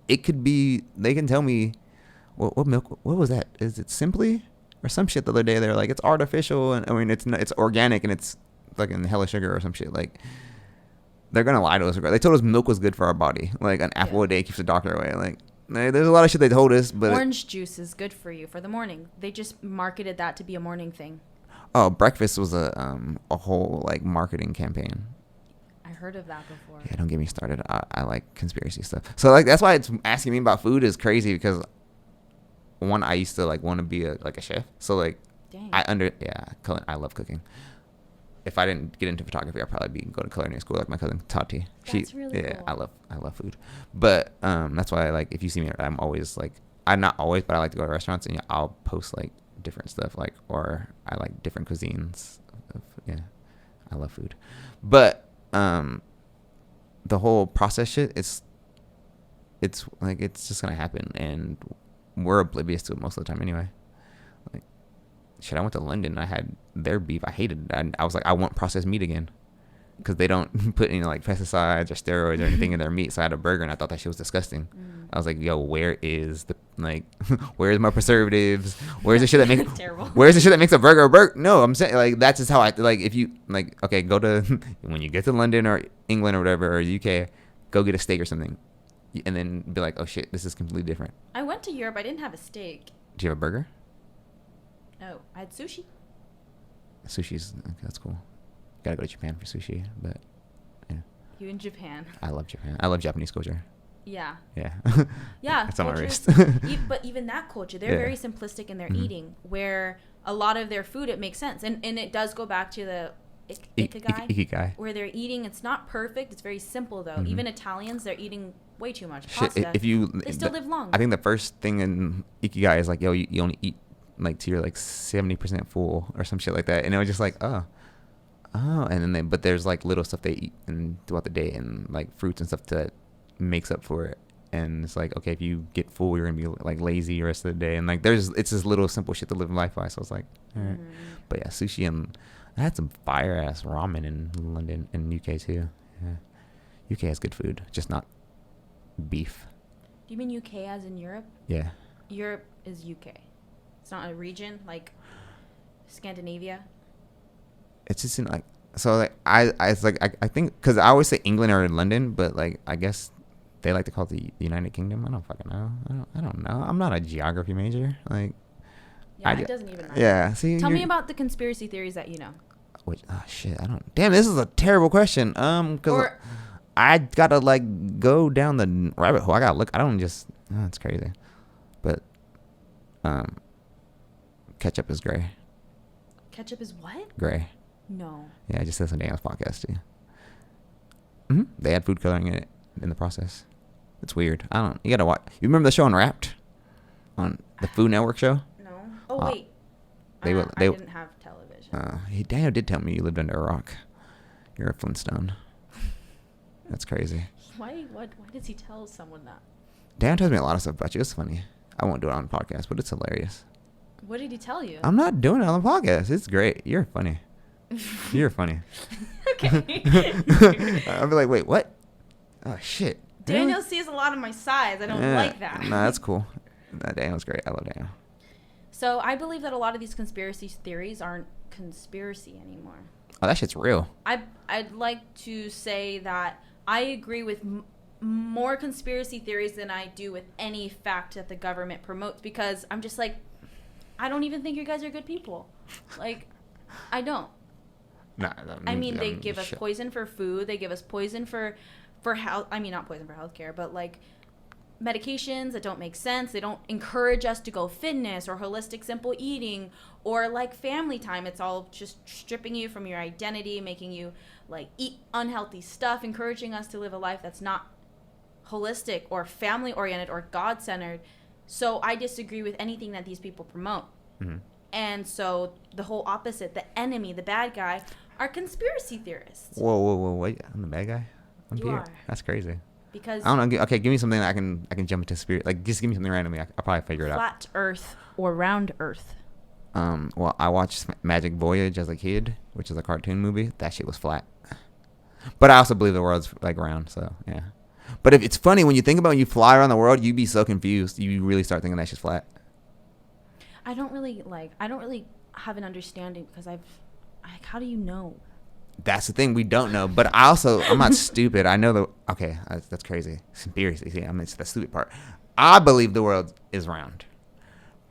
It could be, they can tell me, what milk, what was that? Is it Simply or some shit the other day? They're like, it's artificial, and I mean, it's organic, and it's fucking hella sugar or some shit. Like, they're gonna lie to us. They told us milk was good for our body. Like, an apple a day keeps the doctor away. Like, there's a lot of shit they told us, but orange juice is good for you for the morning. They just marketed that to be a morning thing. Oh, breakfast was a whole like marketing campaign. I heard of that before. Yeah, don't get me started. I like conspiracy stuff. So like, that's why it's asking me about food is crazy, because one, I used to like want to be a chef. So like, dang. I love cooking. If I didn't get into photography, I'd probably go to culinary school like my cousin Tati. That's really cool. I love food. But that's why, like, if you see me, I'm always like, I'm not always, but I like to go to restaurants, and I'll post like different stuff, like, or I like different cuisines. I love food. But the whole process shit, it's like, it's just gonna happen, and we're oblivious to it most of the time anyway. Like, shit, I went to London, I had their beef, I hated it. I was like, I want processed meat again, because they don't put any like pesticides or steroids or anything in their meat. So I had a burger, and I thought that shit was disgusting. I was like, yo, where is the, like, where's my preservatives? Where's the shit that makes where's the shit that makes a burger a burger? No, I'm saying, like, that's just how I, like, if you, like, okay, go to when you get to London or England or whatever, or UK, go get a steak or something, and then be like, oh shit, this is completely different. I went to Europe, I didn't have a steak. Do you have a burger? No, I had sushi. Sushi's okay, that's cool. Gotta go to Japan for sushi, but yeah. You in Japan? I love Japan. I love Japanese culture. Yeah. Yeah. Yeah. It's on my wrist. But even that culture, they're very simplistic in their eating, where a lot of their food, it makes sense, and it does go back to the ikigai, where they're eating. It's not perfect. It's very simple though. Even Italians, they're eating way too much pasta. They still live long. I think the first thing in ikigai is like, yo, you only eat like till you're like 70% full or some shit like that, and it was just like, oh, and then but there's like little stuff they eat and throughout the day, and like fruits and stuff that makes up for it. And it's like, okay, if you get full, you're gonna be like lazy the rest of the day, and like it's this little simple shit to live life by. So it's like, all right. But yeah, sushi, and I had some fire ass ramen in London and UK too. Yeah, UK has good food, just not beef. Do you mean UK as in Europe? Yeah. Europe is UK. It's not a region like Scandinavia. It's just in like, so like I think, because I always say England or London, but like I guess they like to call it the United Kingdom. I don't fucking know. I don't know. I'm not a geography major. Like, yeah, it doesn't even matter. Yeah. See, tell me about the conspiracy theories that you know. Oh shit, I don't. Damn, this is a terrible question. Because I gotta like go down the rabbit hole. I gotta look. I don't just. Oh, it's crazy. But ketchup is gray. Ketchup is what? Gray. No. Yeah, I just said something else podcast too. They add food coloring in it in the process. It's weird. You gotta watch. You remember the show Unwrapped on the Food Network show? No. Oh wait. I didn't have television. Daniel did tell me you lived under a rock. You're a Flintstone. That's crazy. Why does he tell someone that? Dan tells me a lot of stuff about you. It's funny. I won't do it on the podcast, but it's hilarious. What did he tell you? I'm not doing it on the podcast. It's great. You're funny. You're funny. Okay. I'll be like, wait, what? Oh, shit. Daniel sees a lot of my size. I don't like that. Nah, that's cool. Daniel's great. I love Daniel. So I believe that a lot of these conspiracy theories aren't conspiracy anymore. Oh, that shit's real. I'd like to say that I agree with more conspiracy theories than I do with any fact that the government promotes, because I'm just like, I don't even think you guys are good people. Like, I don't. Nah, I mean, they give us poison for food. They give us poison for health. I mean, not poison for healthcare, but like medications that don't make sense. They don't encourage us to go fitness or holistic simple eating or like family time. It's all just stripping you from your identity, making you like eat unhealthy stuff, encouraging us to live a life that's not holistic or family oriented or God centered. So I disagree with anything that these people promote. Mm-hmm. And so the whole opposite, the enemy, the bad guy, are conspiracy theorists. Whoa, wait! I'm the bad guy. I'm You Pierre. are. That's crazy. Because I don't know. Okay, give me something that I can jump into spirit. Like, just give me something randomly. I'll probably figure it out. flat Earth or round Earth. Well, I watched Magic Voyage as a kid, which is a cartoon movie. That shit was flat. But I also believe the world's like round. So yeah. But if it's funny when you think about when you fly around the world, you be so confused. You really start thinking that shit's flat. I don't really have an understanding because how do you know? That's the thing, we don't know. But I'm not stupid. I know okay, that's crazy. Conspiracy. See, it's the stupid part. I believe the world is round.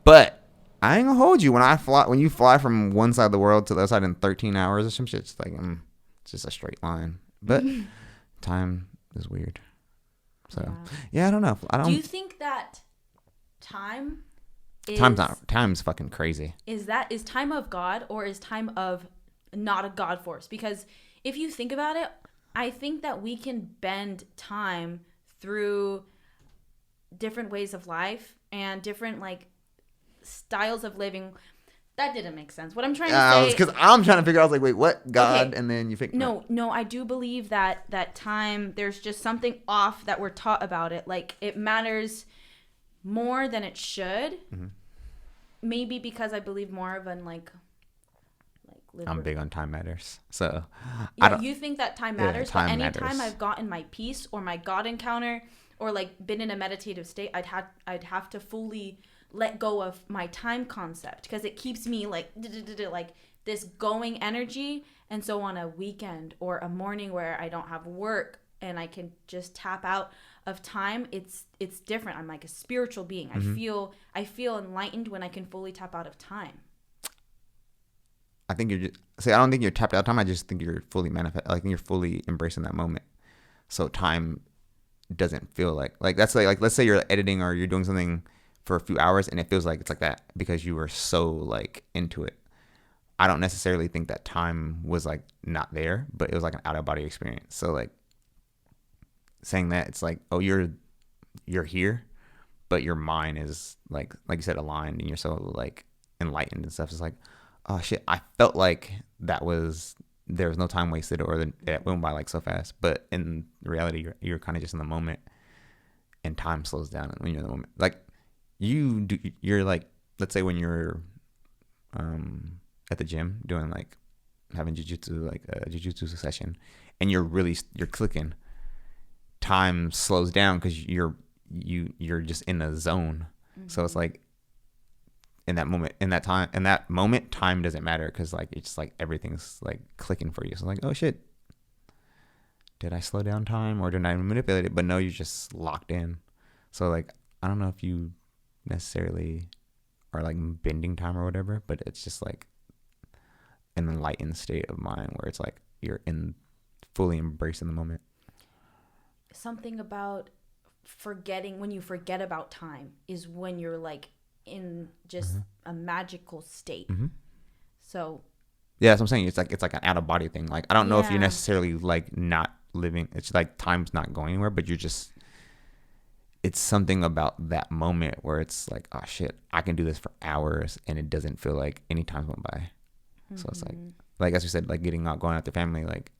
But I ain't gonna hold you when you fly from one side of the world to the other side in 13 hours or some shit. It's like it's just a straight line. But time is weird. So yeah, I don't know. Do you think that time is time's fucking crazy? Is time of God or is time of not a God force? Because if you think about it, I think that we can bend time through different ways of life and different like styles of living. That didn't make sense. What I'm trying to say, because I'm trying to figure out, I was like, wait, what? God, okay. And then you think no, I do believe that time, there's just something off that we're taught about it. Like it matters more than it should. Mm-hmm. Maybe because I believe more of an like I'm big on time matters. So yeah, you think that time matters, time but anytime matters. I've gotten my peace or my God encounter or like been in a meditative state, I'd have to fully let go of my time concept because it keeps me like this going energy. And so on a weekend or a morning where I don't have work and I can just tap out of time, it's different. I'm like a spiritual being. Mm-hmm. I feel enlightened when I can fully tap out of time. I think I don't think you're tapped out of time. I just think you're fully like you're fully embracing that moment. So time doesn't feel like that's like let's say you're editing or you're doing something for a few hours and it feels like it's like that because you were so like into it. I don't necessarily think that time was like not there, but it was like an out of body experience. So like saying that, it's like, oh, you're here, but your mind is like you said, aligned, and you're so like enlightened and stuff. It's like, oh shit, I felt like there was no time wasted or it went by like so fast. But in reality, you're kind of just in the moment, and time slows down when you're in the moment. Like you're like, let's say when you're at the gym doing like having jujitsu, like a jujitsu session, and you're clicking. Time slows down because you're just in a zone. Mm-hmm. So it's like in that moment, time doesn't matter because like it's like everything's like clicking for you. So like, oh shit, did I slow down time or did I manipulate it? But no, you're just locked in. So like, I don't know if you necessarily are like bending time or whatever, but it's just like an enlightened state of mind where it's like you're fully embracing the moment. Something about forgetting, when you forget about time is when you're like in just a magical state. Mm-hmm. So yeah, that's what I'm saying. It's like an out of body thing. Like I don't know if you're necessarily like not living. It's like time's not going anywhere, but it's something about that moment where it's like, oh shit, I can do this for hours and it doesn't feel like any time went by. Mm-hmm. So it's like as we said, like going out with the family, like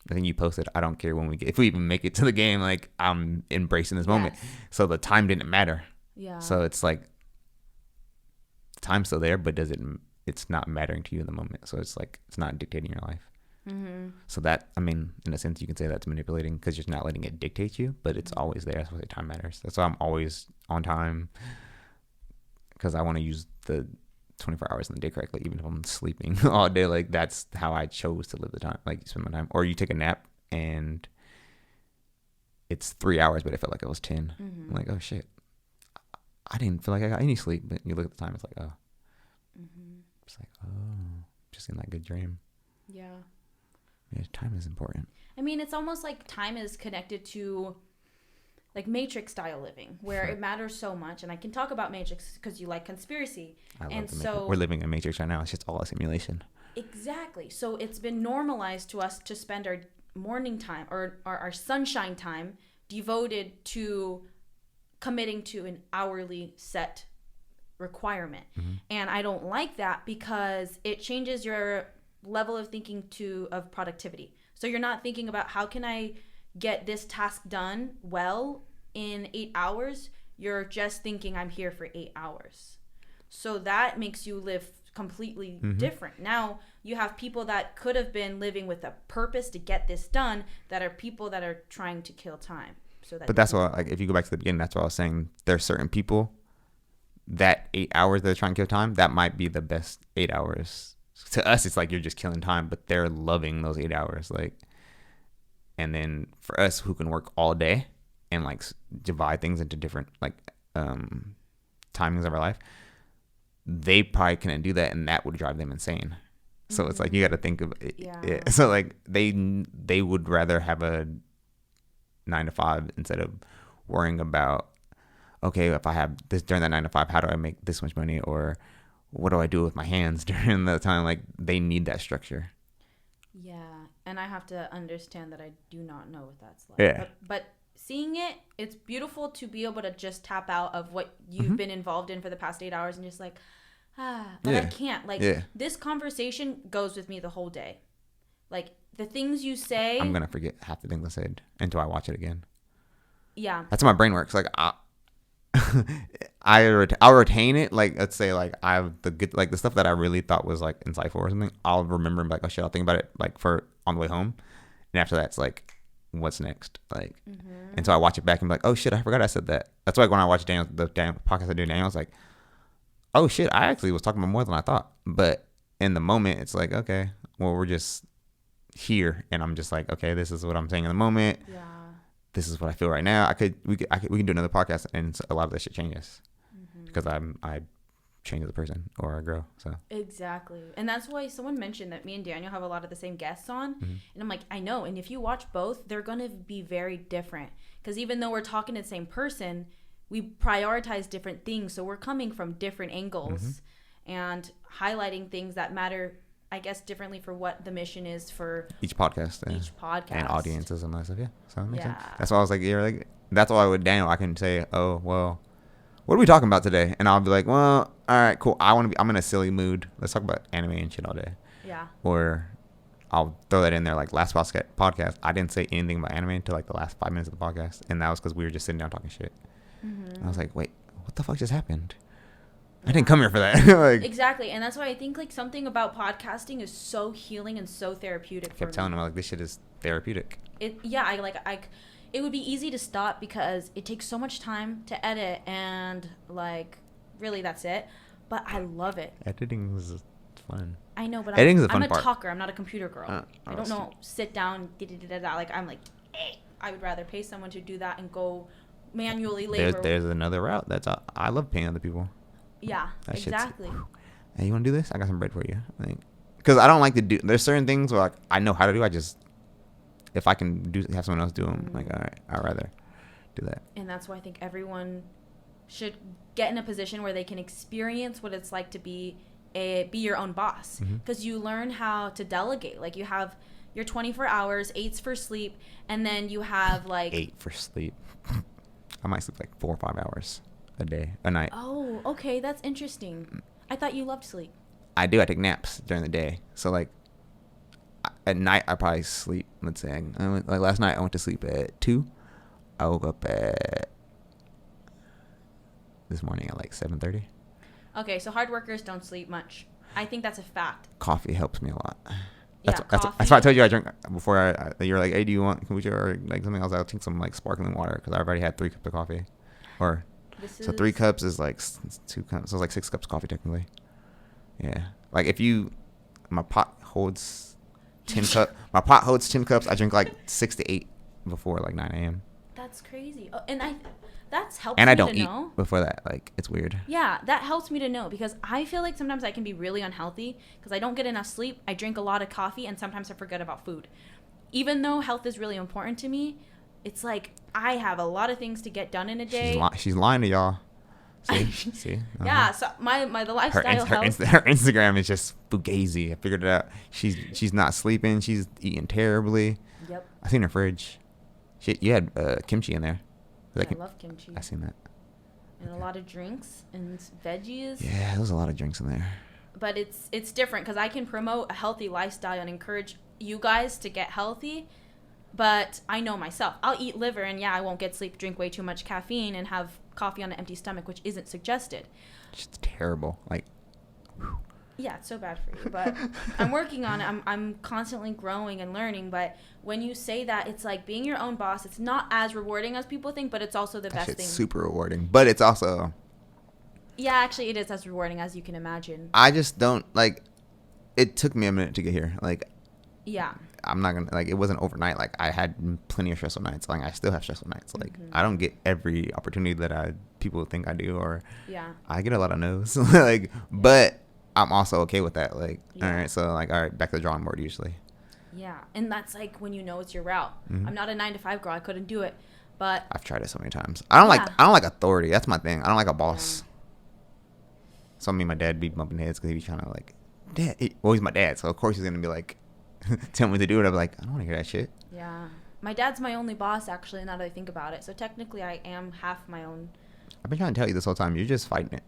I think you posted, I don't care if we even make it to the game, like I'm embracing this moment. So the time didn't matter. Yeah. So it's like the time's still there, but it's not mattering to you in the moment. So it's like, it's not dictating your life. Mm-hmm. So that, I mean, in a sense, you can say that's manipulating because you're not letting it dictate you, but it's always there. That's why time matters. That's why I'm always on time, because I want to use the 24 hours in the day correctly, even if I'm sleeping all day. Like that's how I chose to live the time, like spend my time. Or you take a nap and it's 3 hours, but it felt like it was 10. Mm-hmm. I'm like, oh shit, I didn't feel like I got any sleep. But you look at the time, it's like, oh, it's like, oh, just in that good dream. Yeah, time is important. I mean, it's almost like time is connected to like Matrix style living, where it matters so much. And I can talk about Matrix because you like conspiracy. I love and the so Matrix. We're living in Matrix right now. It's just all a simulation. Exactly. So it's been normalized to us to spend our morning time or our sunshine time devoted to committing to an hourly set requirement. And I don't like that because it changes your level of thinking of productivity. So you're not thinking about how can I get this task done well in 8 hours. You're just thinking I'm here for 8 hours. So that makes you live completely different. Now you have people that could have been living with a purpose to get this done that are people that are trying to kill time. But that's why, like, if you go back to the beginning, that's what I was saying. There's certain people that 8 hours they're trying to kill time, that might be the best 8 hours. To us, it's like you're just killing time, but they're loving those 8 hours. Like, and then for us who can work all day and like divide things into different like timings of our life, they probably couldn't do that, and that would drive them insane. So it's like you got to think of it. Yeah. So like they would rather have a 9 to 5 instead of worrying about, okay, if I have this during that 9 to 5, how do I make this much money, or what do I do with my hands during the time? Like, they need that structure. Yeah, and I have to understand that I do not know what that's like. Yeah. But seeing it, it's beautiful to be able to just tap out of what you've been involved in for the past 8 hours and just like, but I can't. Like, this conversation goes with me the whole day. Like, the things you say. I'm going to forget half the things I said until I watch it again. Yeah. That's how my brain works. Like, I'll retain it. Like, let's say, like, I have the good, like, the stuff that I really thought was, like, insightful or something. I'll remember and be like, oh, shit, I'll think about it, like, for on the way home. And after that, it's like, what's next? Like, and so I watch it back and be like, oh, shit, I forgot I said that. That's why when I watch the podcast I do Daniel, I was like, oh, shit, I actually was talking about more than I thought. But in the moment, it's like, okay, well, we're just here. And I'm just like, okay, this is what I'm saying in the moment. Yeah. This is what I feel right now. We can do another podcast, and a lot of that shit changes because I change as a person or I grow. So exactly, and that's why someone mentioned that me and Daniel have a lot of the same guests on, and I'm like, I know. And if you watch both, they're gonna be very different because even though we're talking to the same person, we prioritize different things. So we're coming from different angles and highlighting things that matter, I guess, differently for what the mission is for each podcast. And audiences and that stuff. Yeah. So that makes sense. That's why I was like, you're like, that's why with Daniel, I can say, oh, well, what are we talking about today? And I'll be like, well, all right, cool. I'm in a silly mood. Let's talk about anime and shit all day. Yeah. Or I'll throw that in there. Like last podcast, I didn't say anything about anime until like the last 5 minutes of the podcast. And that was because we were just sitting down talking shit. And I was like, wait, what the fuck just happened? I didn't come here for that. Like, exactly. And that's why I think like something about podcasting is so healing and so therapeutic. I kept telling him like, this shit is therapeutic. It would be easy to stop because it takes so much time to edit and like really that's it. But I love it. Editing is fun. I know, but editing is a fun I'm a part. talker. I'm not a computer girl. I don't know. Sit down. Like I'm like, I would rather pay someone to do that and go manually labor. There's another route. I love paying other people. Yeah, exactly. Hey, you want to do this? I got some bread for you. Like, because I don't like to do. There's certain things where like I know how to do. I just, if I can have someone else do them, like, all right, I'd rather do that. And that's why I think everyone should get in a position where they can experience what it's like to be your own boss, because you learn how to delegate. Like you have your 24 hours, 8's for sleep, and then you have like 8 for sleep. I might sleep like 4 or 5 hours a night. Oh, okay, that's interesting. I thought you loved sleep. I do. I take naps during the day. So like at night, I probably sleep. Let's say like last night, I went to sleep at 2. I woke up at this morning at like 7:30. Okay, so hard workers don't sleep much. I think that's a fact. Coffee helps me a lot. That's why I told you I drink before. You're like, hey, do you want kombucha or like something else? I'll take some like sparkling water because I've already had 3 cups of coffee. Or 3 cups is like 2 cups. So it's like 6 cups of coffee technically. Yeah. Like my pot holds 10 cups. My pot holds 10 cups. I drink like 6 to 8 before like 9 a.m. That's crazy. Oh, and that's helpful. And I don't eat before that. Like it's weird. Yeah, that helps me to know because I feel like sometimes I can be really unhealthy because I don't get enough sleep. I drink a lot of coffee and sometimes I forget about food. Even though health is really important to me, It's like I have a lot of things to get done in a day. She's lying to y'all. See? Uh-huh. Yeah, so the lifestyle her Instagram is just fugazi. I figured it out. She's not sleeping. She's eating terribly. Yep. I seen her fridge. You had kimchi in there. Yeah, I love kimchi. I seen that. And a lot of drinks and veggies. Yeah, there's a lot of drinks in there. But it's different because I can promote a healthy lifestyle and encourage you guys to get healthy. But I know myself. I'll eat liver and I won't get sleep, drink way too much caffeine, and have coffee on an empty stomach, which isn't suggested. It's terrible. Like, whew. Yeah, it's so bad for you. But I'm working on it. I'm constantly growing and learning. But when you say that, it's like being your own boss. It's not as rewarding as people think, but it's also the best thing. It's super rewarding. But it's also... Yeah, actually, it is as rewarding as you can imagine. I just don't, like... It took me a minute to get here. Like... Yeah. I'm not gonna, like, it wasn't overnight. Like, I had plenty of stressful nights. Like, I still have stressful nights. Like, I don't get every opportunity that people think I do, or I get a lot of no's. Like, but I'm also okay with that. Like, all right, so like, all right, back to the drawing board usually. Yeah, and that's like when you know it's your route. I'm not a 9-to-5 girl. I couldn't do it, but I've tried it so many times. I don't like authority. That's my thing. I don't like a boss. So me and my dad be bumping heads because he be trying to like, he's my dad, so of course he's gonna be like. Tell me what to do, and I'm like, I don't want to hear that shit. Yeah, my dad's my only boss, actually. Now that I think about it, so technically, I am half my own. I've been trying to tell you this whole time. You're just fighting it.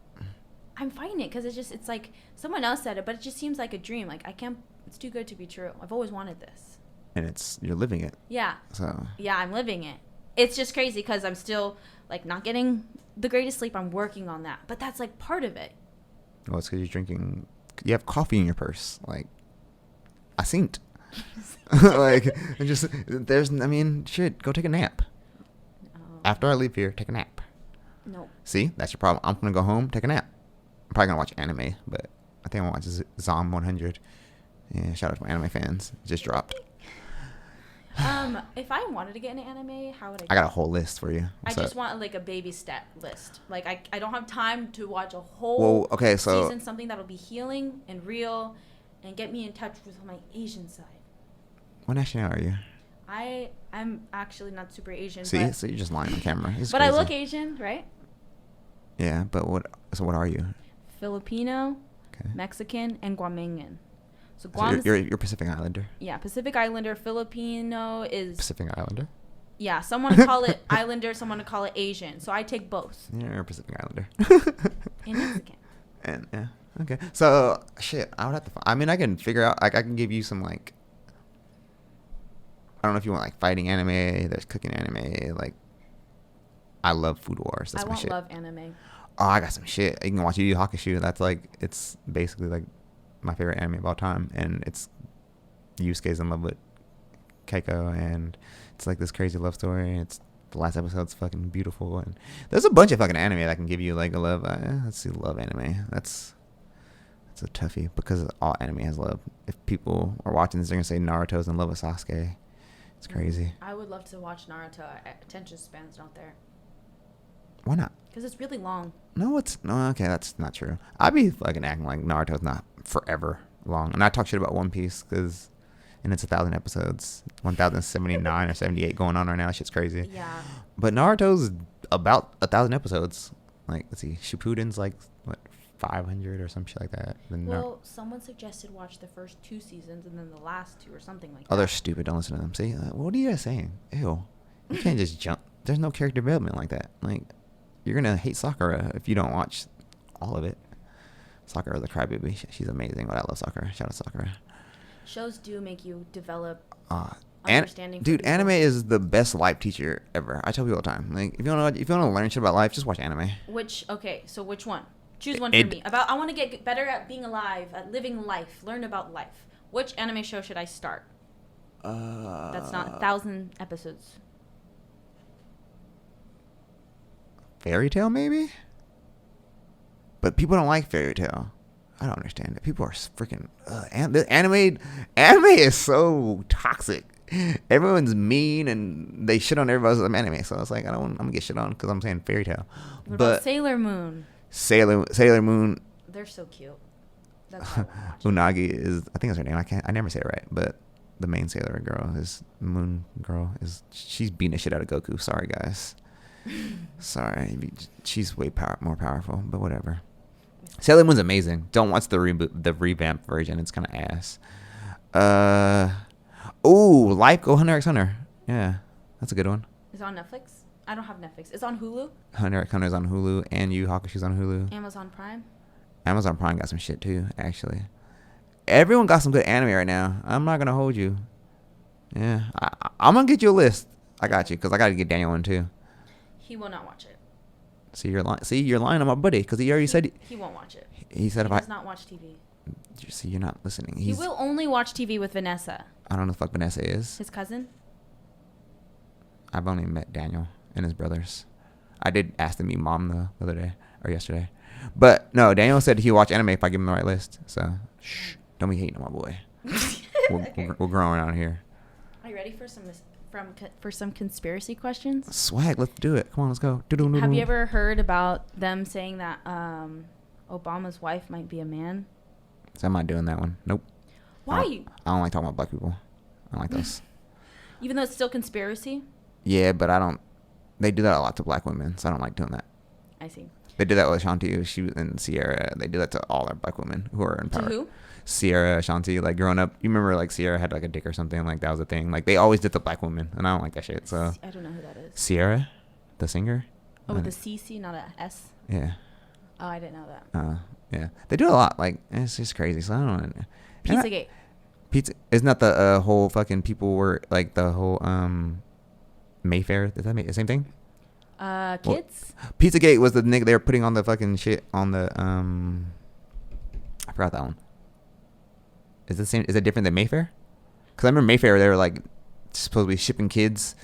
I'm fighting it because it's like someone else said it, but it just seems like a dream. Like I can't. It's too good to be true. I've always wanted this. And you're living it. Yeah. So. Yeah, I'm living it. It's just crazy because I'm still like not getting the greatest sleep. I'm working on that, but that's like part of it. Well, it's because you're drinking. You have coffee in your purse, like. I seen it. Like, shit, go take a nap. After I leave here, take a nap. No. See, that's your problem. I'm going to go home, take a nap. I'm probably going to watch anime, but I think I'm going to watch Zom 100. Yeah, shout out to my anime fans. It just dropped. If I wanted to get into anime, how would I? I got a whole list for you. I just want like a baby step list. Like I don't have time to watch a whole season. Something that'll be healing and real, and get me in touch with my Asian side. What nationality are you? I'm actually not super Asian. See, so you're just lying on camera. But crazy. I look Asian, right? Yeah, but what are you? Filipino, Mexican, and Guamangan. So you're Pacific Islander. Yeah, Pacific Islander. Filipino is Pacific Islander. Yeah, someone would call it Islander, someone would call it Asian. So I take both. You're a Pacific Islander. And Mexican. And yeah, okay. So shit, I would have to. I mean, I can figure out. Like, I can give you some like. I don't know if you want like fighting anime. There's cooking anime. Like, I love Food Wars. That's my shit. I love anime. Oh, I got some shit. You can watch Yu Yu Hakusho. That's like, it's basically like my favorite anime of all time, and it's Yusuke's in love with Keiko, and it's like this crazy love story. And it's the last episode's fucking beautiful, and there's a bunch of fucking anime that can give you like a love. Let's see, love anime. That's a toughie because all anime has love. If people are watching this, they're gonna say Naruto's in love with Sasuke. It's crazy. I would love to watch Naruto. Attention span's not there. Why not? Because it's really long. No, okay, that's not true. I'd be fucking acting like Naruto's not forever long. And I talk shit about One Piece and it's 1,000 episodes. 1,079 or 78 going on right now. Shit's crazy. Yeah. But Naruto's about 1,000 episodes. Like, let's see, Shippuden's like, what, 500 or some shit like that. Someone suggested watch the first 2 seasons and then the last 2 or something like that. Oh, they're stupid. Don't listen to them. See, what are you guys saying? Ew. You can't just jump. There's no character development like that. Like, you're going to hate Sakura if you don't watch all of it. Sakura's a crybaby. She's amazing, but I love Sakura. Shout out Sakura. Shows do make you develop understanding. Dude, anime is the best life teacher ever. I tell people all the time. Like, if you want to learn shit about life, just watch anime. Which one? Choose one for me. I want to get better at being alive, at living life, learn about life. Which anime show should I start? That's not 1,000 episodes. Fairy Tail, maybe? But people don't like Fairy Tail. I don't understand it. People are freaking... anime is so toxic. Everyone's mean and they shit on everybody's anime. So it's like, I'm going to get shit on because I'm saying Fairy Tail. What about Sailor Moon? Sailor Moon. They're so cute. Unagi is... I think that's her name. I never say it right. But the main Sailor girl, is Moon girl, she's beating the shit out of Goku. Sorry guys. Sorry, she's way more powerful, but whatever. Sailor Moon's amazing. Don't watch the revamped version. It's kind of ass. Life Go Hunter x Hunter. Yeah, that's a good one. Is it on Netflix? I don't have Netflix. It's on Hulu. Hunter x Hunter's on Hulu, and Yu Hakusho's on Hulu. Amazon Prime. Amazon Prime got some shit too, actually. Everyone got some good anime right now. I'm not gonna hold you. Yeah, I'm gonna get you a list. I got you, because I gotta get Daniel one too. He will not watch it. See, you're lying on my buddy, because he already said he won't watch it. He said he does not watch TV. See, you're not listening. He will only watch TV with Vanessa. I don't know what the fuck Vanessa is. His cousin? I've only met Daniel and his brothers. I did ask to meet Mom the other day, or yesterday. But, no, Daniel said he'll watch anime if I give him the right list. So, shh, don't be hating on my boy. we're growing out here. Are you ready for some conspiracy questions? Swag, let's do it. Come on, let's go. Have you ever heard about them saying that Obama's wife might be a man? So I'm not doing that one. Nope. Why? I don't like talking about black people. I don't like those. Even though it's still conspiracy? Yeah, but I don't. They do that a lot to black women, so I don't like doing that. I see. They did that with Ashanti. She and Sierra. They do that to all our black women who are in power. To who? Sierra, Ashanti. Like growing up, you remember like Sierra had like a dick or something. Like that was a thing. Like they always did the black women, and I don't like that shit. So I don't know who that is. Sierra, the singer. Oh, with a CC, not a S. Yeah. Oh, I didn't know that. Yeah, they do a lot. Like it's just crazy. So I don't know. Pizzagate. Pizza isn't that the whole fucking people were like the whole Mayfair? Is that the same thing? Kids. Well, Pizzagate was the nigga they were putting on the fucking shit on the I forgot that one. Is it the same? Is it different than Mayfair? Because I remember Mayfair they were like supposedly shipping kids.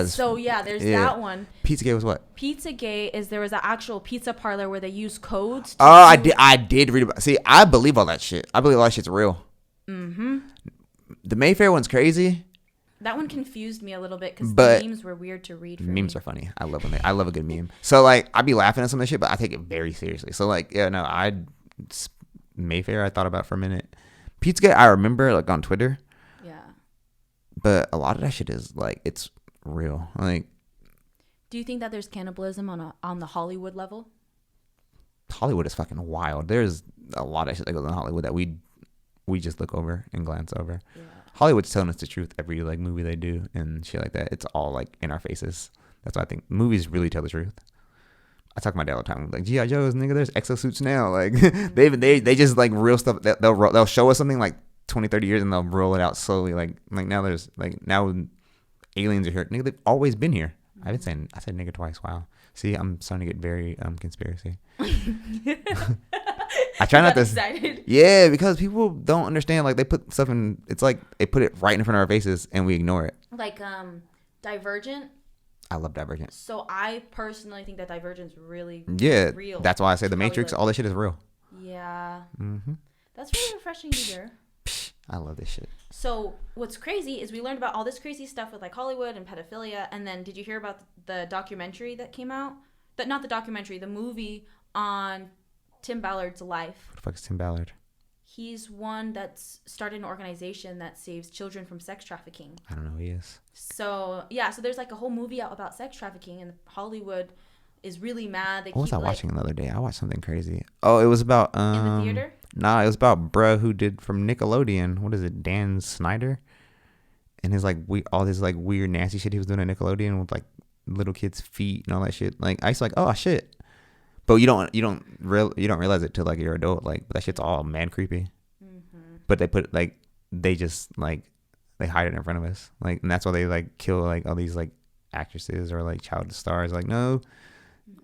So yeah, there's that one. Pizzagate was what? Pizzagate is there was an actual pizza parlor where they use codes. I did read about. See, I believe all that shit. I believe all that shit's real. Mm-hmm. The Mayfair one's crazy. That one confused me a little bit because the memes were weird to read. Memes are funny. I love I love a good meme. So like I'd be laughing at some of the shit, but I take it very seriously. So like Mayfair I thought about for a minute. Pizzagate I remember like on Twitter. Yeah. But a lot of that shit is like it's real. Like, do you think that there's cannibalism on the Hollywood level? Hollywood is fucking wild. There's a lot of shit that goes on in Hollywood that we just look over and glance over. Yeah. Hollywood's telling us the truth every like movie they do and shit like that. It's all like in our faces. That's why I think movies really tell the truth. I talk to my dad all the time. Like G.I. Joe's, nigga, there's exosuits now. Like they just like real stuff. They'll show us something like 20, 30 years and they'll roll it out slowly. Like now there's like now aliens are here. Nigga, they've always been here. I said nigga twice. Wow. See, I'm starting to get very conspiracy. I try not to. Excited. Yeah, because people don't understand. Like they put stuff in. It's like they put it right in front of our faces and we ignore it. Like Divergent. I love Divergent. So I personally think that Divergent's really real. That's why I say the Matrix. All this shit is real. Yeah. Mm-hmm. That's really refreshing to hear. I love this shit. So what's crazy is we learned about all this crazy stuff with like Hollywood and pedophilia, and then did you hear about the documentary that came out? Not the documentary, the movie on Tim Ballard's life. What the fuck is Tim Ballard? He's one that's started an organization that saves children from sex trafficking. I don't know who he is. So yeah, so there's like a whole movie out about sex trafficking, and Hollywood is really mad. What was I watching the other day? I watched something crazy. Oh, it was about in the theater. Nah, it was about bruh who did from Nickelodeon. What is it, Dan Snyder? And his like all this like weird nasty shit he was doing at Nickelodeon with like little kids' feet and all that shit. Like I used to like, oh shit. But you don't realize it till like you're an adult. Like, but that shit's all mad creepy. Mm-hmm. But they just like they hide it in front of us. Like, and that's why they like kill like all these like actresses or like child stars. Like, no,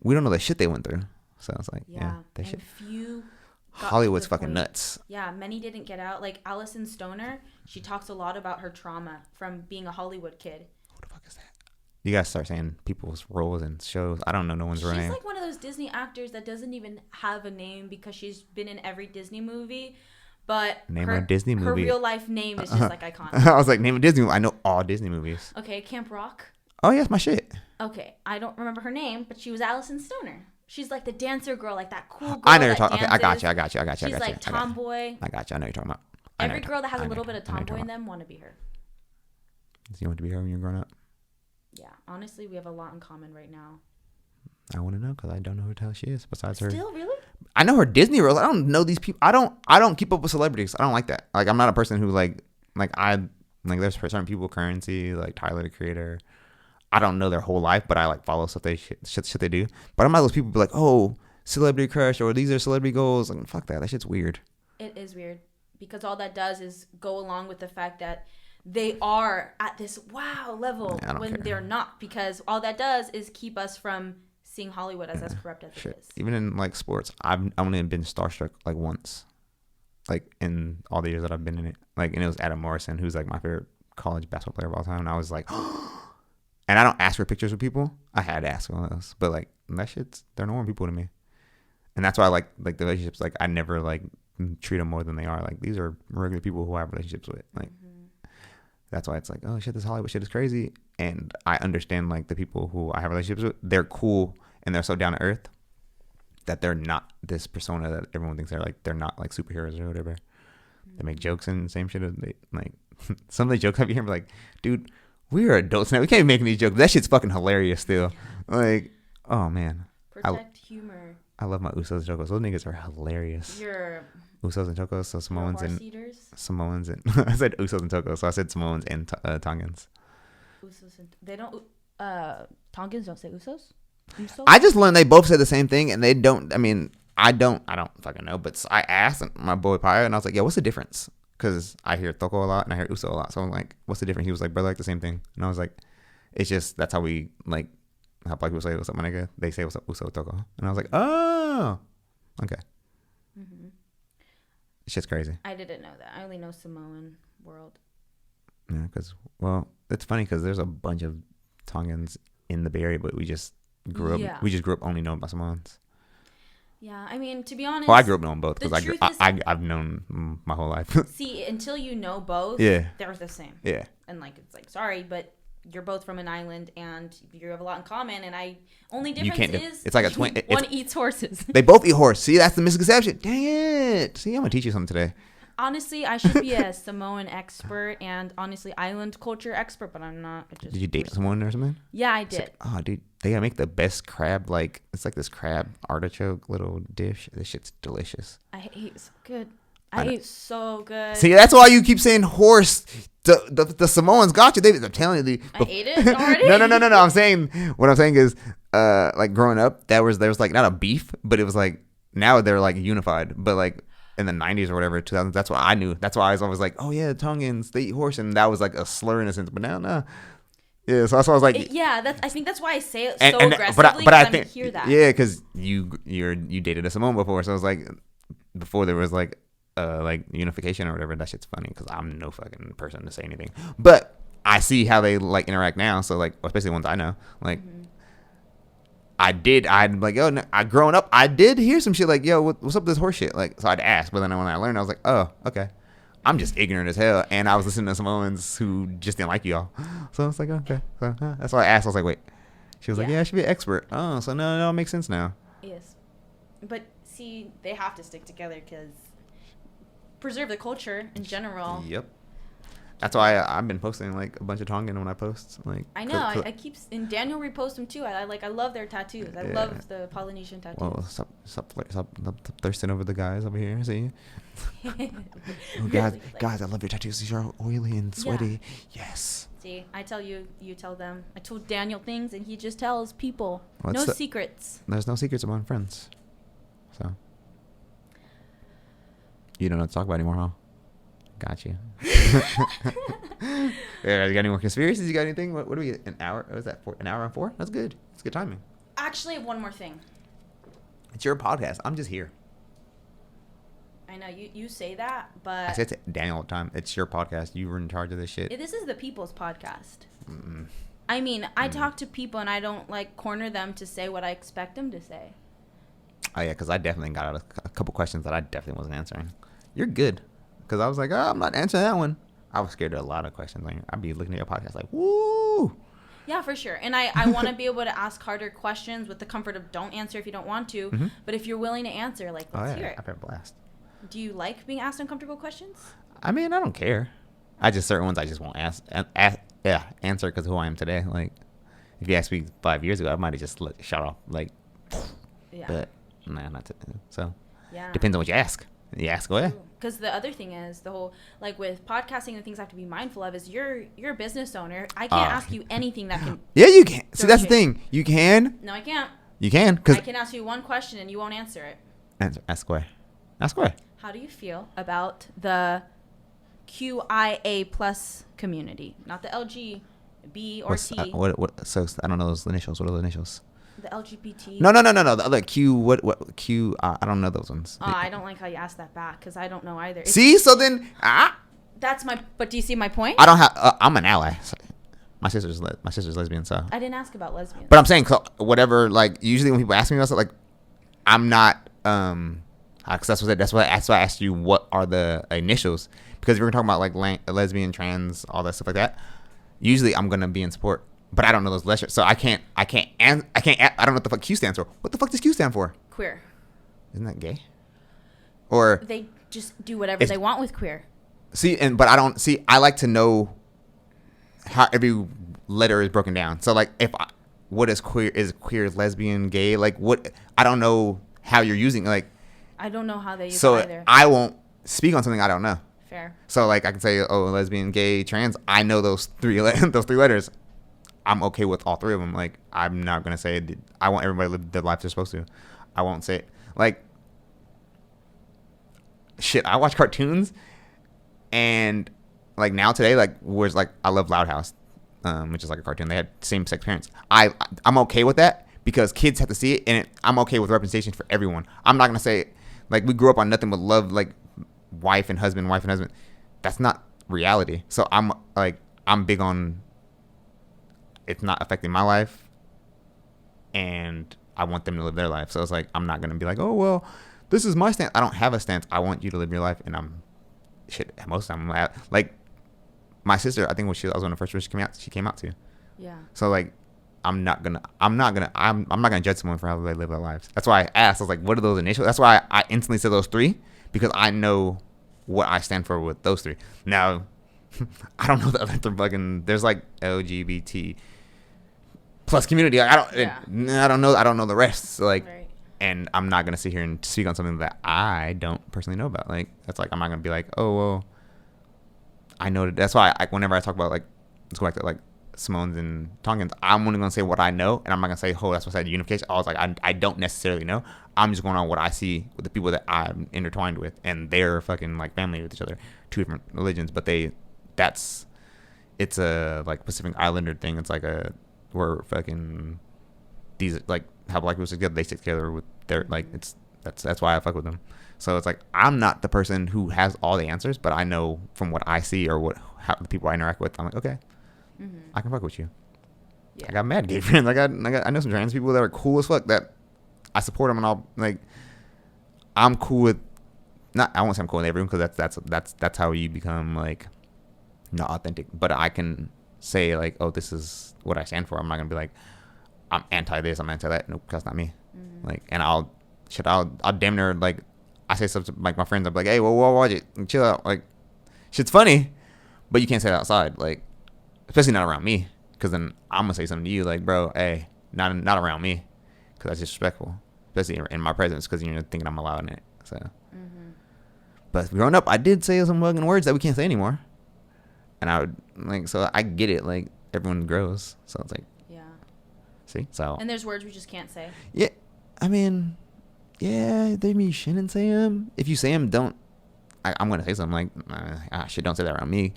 we don't know the shit they went through. So it's like, yeah that shit. Hollywood's fucking nuts. Yeah, many didn't get out. Like Allison Stoner, she talks a lot about her trauma from being a Hollywood kid. Who the fuck is that? You guys start saying people's roles and shows. I don't know no one's real name. She's like one of those Disney actors that doesn't even have a name because she's been in every Disney movie. But name her Disney movie. Her real life name is just like iconic. I was like, name a Disney movie. I know all Disney movies. Okay, Camp Rock. Oh yeah, it's my shit. Okay, I don't remember her name, but she was Allison Stoner. She's like the dancer girl, like that cool girl. I know you're talking. Okay, I got you. She's like tomboy. I got you. I know you're talking about. Every girl that has a little bit of tomboy in them want to be her. Do you want to be her when you're growing up? Yeah, honestly, we have a lot in common right now. I want to know because I don't know who the hell she is besides her. Still, really? I know her Disney roles. I don't know these people. I don't keep up with celebrities. I don't like that. Like, I'm not a person who there's certain people, Currency, like Tyler the Creator. I don't know their whole life, but I like follow stuff shit they do. But I'm not those people who be like, oh, celebrity crush, or these are celebrity goals. Like, fuck that. That shit's weird. It is weird because all that does is go along with the fact that they are at this wow level when they're not, because all that does is keep us from seeing Hollywood as corrupt as it is. Even in like sports, I've only been starstruck like once, like in all the years that I've been in it. Like, and it was Adam Morrison, who's like my favorite college basketball player of all time. And I was like, and I don't ask for pictures with people. I had to ask one of those, but like they're normal people to me, and that's why I like the relationships. Like, I never like treat them more than they are. Like, these are regular people who I have relationships with. Like. That's why it's like, oh shit, this Hollywood shit is crazy. And I understand like the people who I have relationships with, they're cool and they're so down to earth that they're not this persona that everyone thinks they're like. They're not like superheroes or whatever. They make jokes and same shit. They like some of the jokes I've been hearing, like, dude, we are adults now. We can't be making these jokes. That shit's fucking hilarious still. Like, oh man. Protect humor. I love my Usos and Chocos. Those niggas are hilarious. Usos and Chocos, so Samoans and Samoans and I said Usos and Chocos, so I said Samoans and Tongans. Usos and they don't. Tongans don't say Usos. I just learned they both say the same thing, and they don't. I mean, I don't fucking know. But I asked my boy Pierre, and I was like, "Yeah, what's the difference?" Because I hear Toko a lot and I hear Uso a lot, so I'm like, "What's the difference?" He was like, "Brother, like the same thing," and I was like, "It's just that's how we like how black people say what's up, my nigga. They say what's up, Uso Toko," and I was like, "Oh, okay." Mm-hmm. It's just crazy. I didn't know that. I only know Samoan world. Yeah, because, well, it's funny because there's a bunch of Tongans in the Bay Area, but we just grew up only knowing about Samoans. Yeah, I mean, to be honest. Well, I grew up knowing both because I've known my whole life. See, until you know both, yeah, they're the same. Yeah. And like, it's like, sorry, but you're both from an island and you have a lot in common, and only difference is it's like a twin. One eats horses. They both eat horse. See, that's the misconception. Dang it. See, I'm gonna teach you something today. Honestly, I should be a Samoan expert and honestly island culture expert, but I'm not. Did you date someone or something? Yeah, I did. Like, oh, dude, they gotta make the best crab. Like, it's like this crab artichoke little dish. This shit's delicious. I ate so good. I ate so good. See, that's why you keep saying horse. The Samoans got you. I'm telling you. I ate it already. No. What I'm saying is, like growing up, there was like not a beef, but it was like now they're like unified. But like in the 90s or whatever, 2000s, that's what I knew. That's why I was always like, oh yeah, Tongans, they eat horse, and that was like a slur in a sense. But now, no. Yeah, so that's why I was like, I think that's why I say it so aggressively. But I think hear that. Yeah, because you dated a Samoan before, so I was like, before there was like unification or whatever. That shit's funny because I'm no fucking person to say anything, but I see how they like interact now. So like, especially ones I know, like I'd like, yo, growing up, I did hear some shit like, yo, what's up with this horse shit? Like, so I'd ask, but then when I learned, I was like, oh, okay, I'm just ignorant as hell, and I was listening to Samoans who just didn't like y'all, so it's like, okay, so that's why I asked. I was like, wait, she was like, yeah, I should be an expert. Oh, so no, it makes sense now. Yes, but see, they have to stick together because. Preserve the culture in general. Yep. That's why I've been posting like a bunch of Tongan when I post. Like, I know. I keep and Daniel reposts them too. I love their tattoos. I love the Polynesian tattoos. Well, stop thirsting over the guys over here. See. Oh, guys, I love your tattoos. These are oily and sweaty. Yeah. Yes. See, I tell you, you tell them. I told Daniel things, and he just tells people. No secrets. There's no secrets among friends. So. You don't know what to talk about anymore, huh? Got you. Yeah, you got any more conspiracies? You got anything? What do we get? An hour? What was that? An hour and 4? That's good. That's good timing. Actually, I have one more thing. It's your podcast. I'm just here. I know you say that, but I say it to Daniel all the time. It's your podcast. You were in charge of this shit. This is the people's podcast. Mm-mm. I mean, I talk to people and I don't like corner them to say what I expect them to say. Oh yeah, because I definitely got out a couple questions that I definitely wasn't answering. You're good. Because I was like, I'm not answering that one. I was scared of a lot of questions. Like, I'd be looking at your podcast like, woo. Yeah, for sure. And I want to be able to ask harder questions with the comfort of don't answer if you don't want to. Mm-hmm. But if you're willing to answer, like, let's hear it. I've had a blast. Do you like being asked uncomfortable questions? I mean, I don't care. I just certain ones I just won't answer because of who I am today. Like, if you asked me 5 years ago, I might have just shot off. Like, Yeah. but nah, not to, so. Yeah. Depends on what you ask. You ask away. Because the other thing is the whole, like with podcasting, the things I have to be mindful of is you're a business owner. I can't ask you anything that can. Yeah, you can. See, that's the thing. You can. No, I can't. You can. Cause I can ask you one question and you won't answer it. Ask away. Ask away. How do you feel about the QIA plus community? Not the LG, B or T. So I don't know those initials. What are the initials? The LGBT. No. The other Q. What Q? I don't know those ones. I don't like how you asked that back because I don't know either. See, so then that's my. But do you see my point? I don't have. I'm an ally. So my sister's lesbian, so I didn't ask about lesbians. But I'm saying whatever. Like usually when people ask me about stuff, like I'm not. Because that's why I asked you what are the initials, because if we're talking about like lesbian, trans, all that stuff like that, usually I'm gonna be in support. But I don't know those letters, so I don't know what the fuck Q stands for. What the fuck does Q stand for? Queer. Isn't that gay? Or they just do whatever they want with queer. See, but I don't see. I like to know how every letter is broken down. So like, what is queer? Is queer lesbian, gay? Like what? I don't know how you're using like. I don't know how they use so it either. I won't speak on something I don't know. Fair. So like I can say, oh, lesbian, gay, trans. I know those three letters. I'm okay with all three of them. Like I'm not gonna say I want everybody to live the life they're supposed to. I won't say it. Like shit. I watch cartoons, and like now today, like where's like I love Loud House, which is like a cartoon. They had same sex parents. I'm okay with that because kids have to see it, and I'm okay with representation for everyone. I'm not gonna say like we grew up on nothing but love, like wife and husband. That's not reality. So I'm big on it's not affecting my life, and I want them to live their life. So it's like I'm not gonna be like, oh well, this is my stance. I don't have a stance. I want you to live your life, and most of the time like my sister. I think when I was one of the first ones she came out to. Yeah. So like I'm not gonna judge someone for how they live their lives. That's why I asked. I was like, what are those initials? That's why I instantly said those three, because I know what I stand for with those three. Now, I don't know the other fucking. There's like LGBT plus community. Like, I don't know the rest. So like, right. And I'm not gonna sit here and speak on something that I don't personally know about. Like that's like I'm not gonna be like, oh well, I know. That's why whenever I talk about like, let's go back to like Simone's and Tonkin's, I'm only gonna say what I know, and I'm not gonna say, oh, that's what I said unification. I was like, I don't necessarily know. I'm just going on what I see with the people that I'm intertwined with, and they're fucking like family with each other, two different religions, but it's a like Pacific Islander thing. It's like we're fucking these like how black people stick together, they stick together with their like that's why I fuck with them. So it's like I'm not the person who has all the answers, but I know from what I see or how the people I interact with, I'm like, okay. Mm-hmm. I can fuck with you. Yeah. I got mad gay friends. I know some trans people that are cool as fuck that I support them, and I'll like. I'm cool with. I won't say I'm cool with everyone because that's how you become like, not authentic. But I can say like, oh, this is what I stand for. I'm not gonna be like, I'm anti this, I'm anti that. Nope, that's not me. Mm-hmm. Like, and I'll damn near like, I say something like my friends. I'm like, hey, well, watch it, chill out. Like, shit's funny, but you can't say it outside. Like. Especially not around me, because then I'm gonna say something to you like, bro, hey, not around me, because that's disrespectful, especially in my presence, because you're thinking I'm allowing it. So, But growing up, I did say some fucking words that we can't say anymore, and I would like, so I get it, like everyone grows, so it's like, yeah, see, so and there's words we just can't say. Yeah, I mean, yeah, you shouldn't say them. If you say them, don't. I'm gonna say something like, shit, don't say that around me.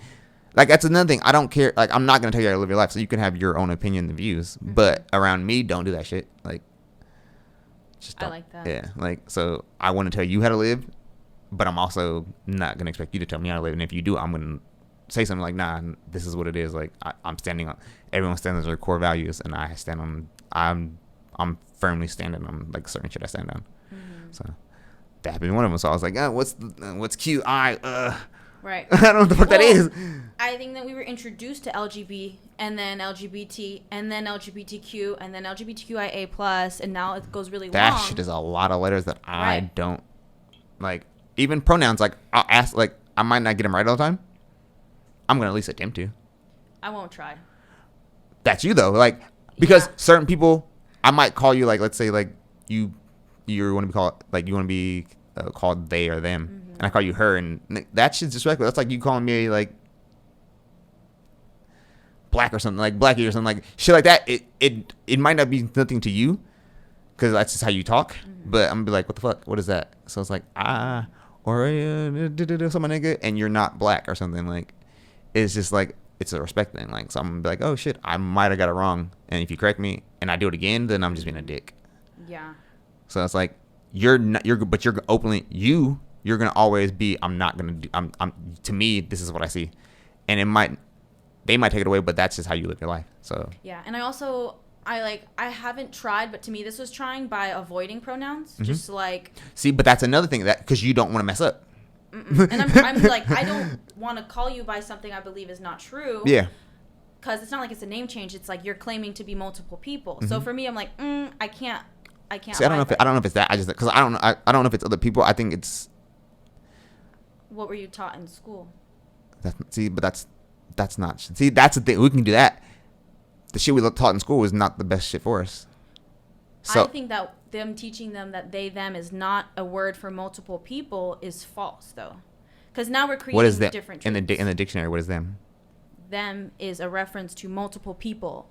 Like, that's another thing. I don't care. Like, I'm not going to tell you how to live your life. So you can have your own opinion and views. Mm-hmm. But around me, don't do that shit. Like, just don't. I like that. Yeah. Like, so I want to tell you how to live. But I'm also not going to expect you to tell me how to live. And if you do, I'm going to say something like, nah, this is what it is. Like, I'm standing on, everyone stands on their core values. And I stand on, I'm firmly standing on, like, certain shit I stand on. Mm-hmm. So that happened to one of them. So I was like, what's Q? Right. I don't know what the fuck that is. I think that we were introduced to LGB, and then LGBT, and then LGBTQ, and then LGBTQIA plus, and now it goes really long. That shit is a lot of letters that I don't like. Even pronouns, like I'll ask, like I might not get them right all the time. I'm gonna at least attempt to. I won't try. That's you though, like because certain people, I might call you like, let's say like you want to be called like you want to be called they or them, and I call you her, and that shit's disrespectful. That's like you calling me like black or something, like blackie or something, like shit like that. It might not be nothing to you because that's just how you talk, but I'm gonna be like, what the fuck, what is that? So it's like or something nigga, and you're not black or something. Like it's just like it's a respect thing. Like so I'm gonna be like, oh shit, I might have got it wrong, and if you correct me and I do it again, then I'm just being a dick. Yeah. So it's like you're openly you're gonna always be. I'm not gonna do. I'm to me this is what I see, and they might take it away, but that's just how you live your life. So yeah, and I haven't tried, but to me this was trying by avoiding pronouns, just like see, but that's another thing that because you don't want to mess up. And I'm like I don't want to call you by something I believe is not true. Yeah. Because it's not like it's a name change. It's like you're claiming to be multiple people. So for me, I'm like, I can't. See, I don't know if it's that. I just because I don't know if it's other people. I think it's. What were you taught in school? That's not. See, that's the thing. We can do that. The shit we taught in school was not the best shit for us. So I think that them teaching them that they them is not a word for multiple people is false though, because now we're creating what is them? Different in the dictionary? What is them? Them is a reference to multiple people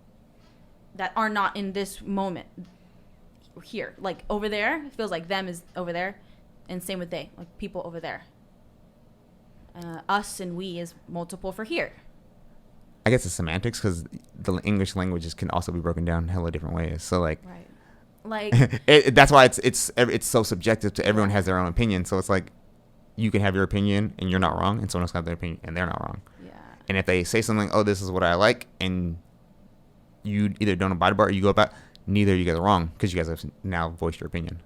that are not in this moment here. Like over there, it feels like them is over there, and same with they, like people over there. Us and we is multiple for here. I guess it's semantics because the English languages can also be broken down hella different ways. So like, right, like that's why it's so subjective to everyone has their own opinion. So it's like you can have your opinion and you're not wrong, and someone else can have their opinion and they're not wrong. Yeah. And if they say something, oh, this is what I like, and you either don't abide by it or you go about, neither of you guys are wrong because you guys have now voiced your opinion.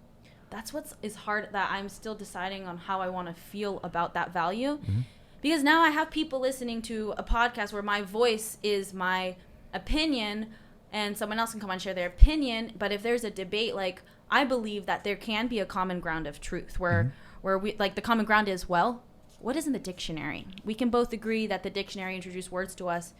That's what's is hard, that I'm still deciding on how I want to feel about that value. Because now I have people listening to a podcast where my voice is my opinion and someone else can come on and share their opinion. But if there's a debate, like I believe that there can be a common ground of truth where we like the common ground is, well, what is in the dictionary? We can both agree that the dictionary introduced words to us.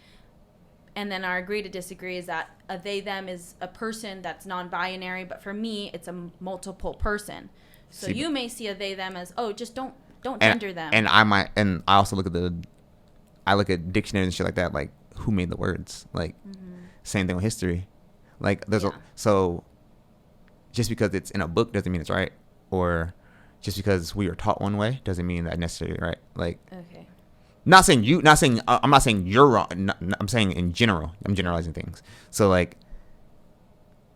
And then our agree to disagree is that a they, them is a person that's non-binary. But for me, it's a multiple person. So you may see a they, them as, oh, just don't gender them. And I also look at dictionaries and shit like that, like who made the words? Like same thing with history. Like so just because it's in a book doesn't mean it's right, or just because we are taught one way doesn't mean that necessarily right. Like okay. I'm not saying you're wrong. I'm saying in general. I'm generalizing things. So like,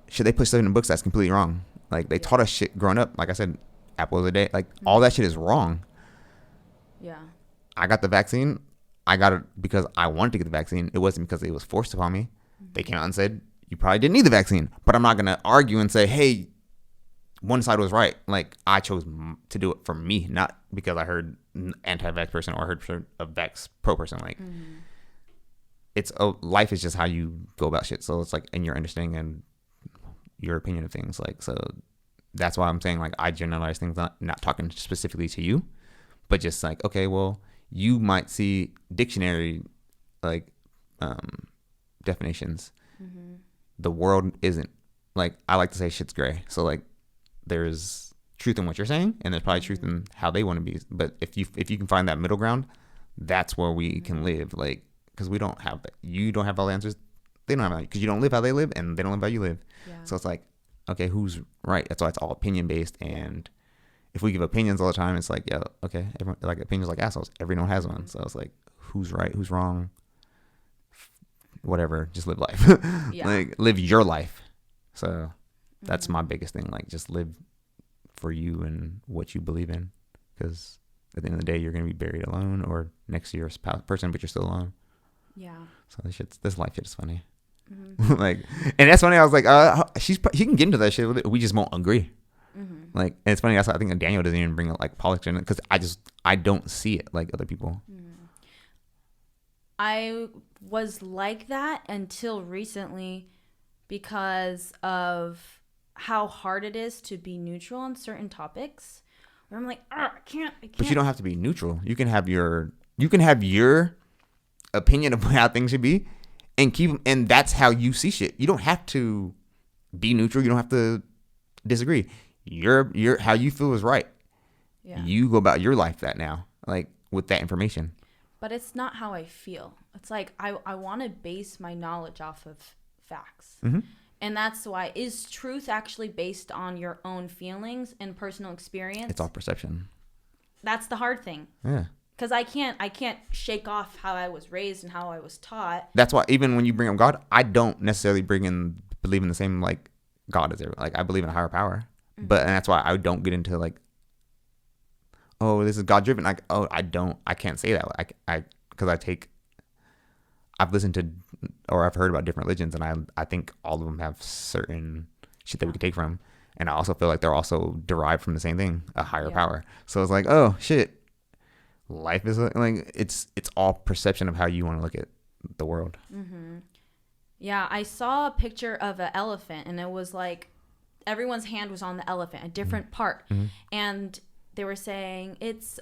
should they put stuff in the books that's completely wrong? Like they taught us shit growing up. Like I said, apples a day. Like all that shit is wrong. Yeah. I got the vaccine. I got it because I wanted to get the vaccine. It wasn't because it was forced upon me. They came out and said you probably didn't need the vaccine. But I'm not gonna argue and say, hey, one side was right. Like I chose to do it for me, not because I heard anti-vax person or I heard a vax pro person. Like it's life is just how you go about shit. So it's like in your understanding and your opinion of things. Like so that's why I'm saying like I generalize things, not talking specifically to you, but just like okay, well you might see dictionary like definitions. The world isn't. Like I like to say shit's gray. So like there's truth in what you're saying, and there's probably truth in how they want to be. But if you can find that middle ground, that's where we can live. Like, because we don't have that. You don't have all the answers. They don't have that because you don't live how they live, and they don't live how you live. Yeah. So it's like, okay, who's right? That's why it's all opinion based. And if we give opinions all the time, it's like, yeah, okay, everyone like opinions like assholes. Everyone has one. So it's like, who's right? Who's wrong? Whatever. Just live life. Like live your life. So that's my biggest thing. Like just live for you and what you believe in, because at the end of the day you're gonna be buried alone or next to your person, but you're still alone. Yeah. So this life shit is funny. Like, and that's funny. I was like, she can get into that shit. We just won't agree. Like, and it's funny. I think Daniel doesn't even bring like politics in it because I don't see it like other people. I was like that until recently because of how hard it is to be neutral on certain topics. Where I'm like, I can't. But you don't have to be neutral. You can have your opinion of how things should be, and that's how you see shit. You don't have to be neutral. You don't have to disagree. Your how you feel is right. Yeah. You go about your life that now, like with that information. But it's not how I feel. It's like I want to base my knowledge off of facts. Mm-hmm. And that's why, is truth actually based on your own feelings and personal experience? It's all perception. That's the hard thing. Yeah. Because I can't shake off how I was raised and how I was taught. That's why even when you bring up God, I don't necessarily believe in the same like God as everyone. Like I believe in a higher power, and that's why I don't get into like, oh, this is God driven. Like, oh, I can't say that. Because I've listened to, or I've heard about different religions, and I think all of them have certain shit that we could take from, and I also feel like they're also derived from the same thing, a higher power. So it's like, oh shit, life is like it's all perception of how you want to look at the world. Mm-hmm. Yeah, I saw a picture of an elephant, and it was like everyone's hand was on the elephant, a different part, and they were saying it's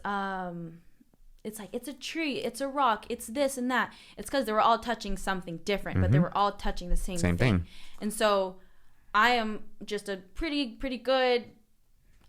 like it's a tree, it's a rock, it's this and that. It's because they were all touching something different, but they were all touching the same thing. And so I am just a pretty good,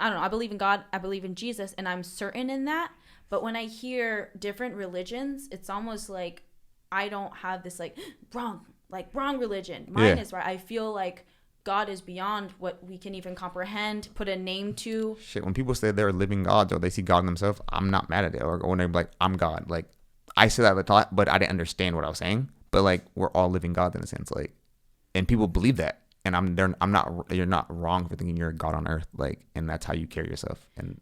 I don't know, I believe in God, I believe in Jesus, and I'm certain in that. But when I hear different religions, it's almost like I don't have this like wrong religion. Mine is right. I feel like God is beyond what we can even comprehend, put a name to. Shit, when people say they're living gods or they see God in themselves, I'm not mad at it. Or when they're like, I'm God. Like, I say that a lot, but I didn't understand what I was saying. But like, we're all living gods in a sense. Like, and people believe that. And you're not wrong for thinking you're a God on earth. Like, and that's how you carry yourself. And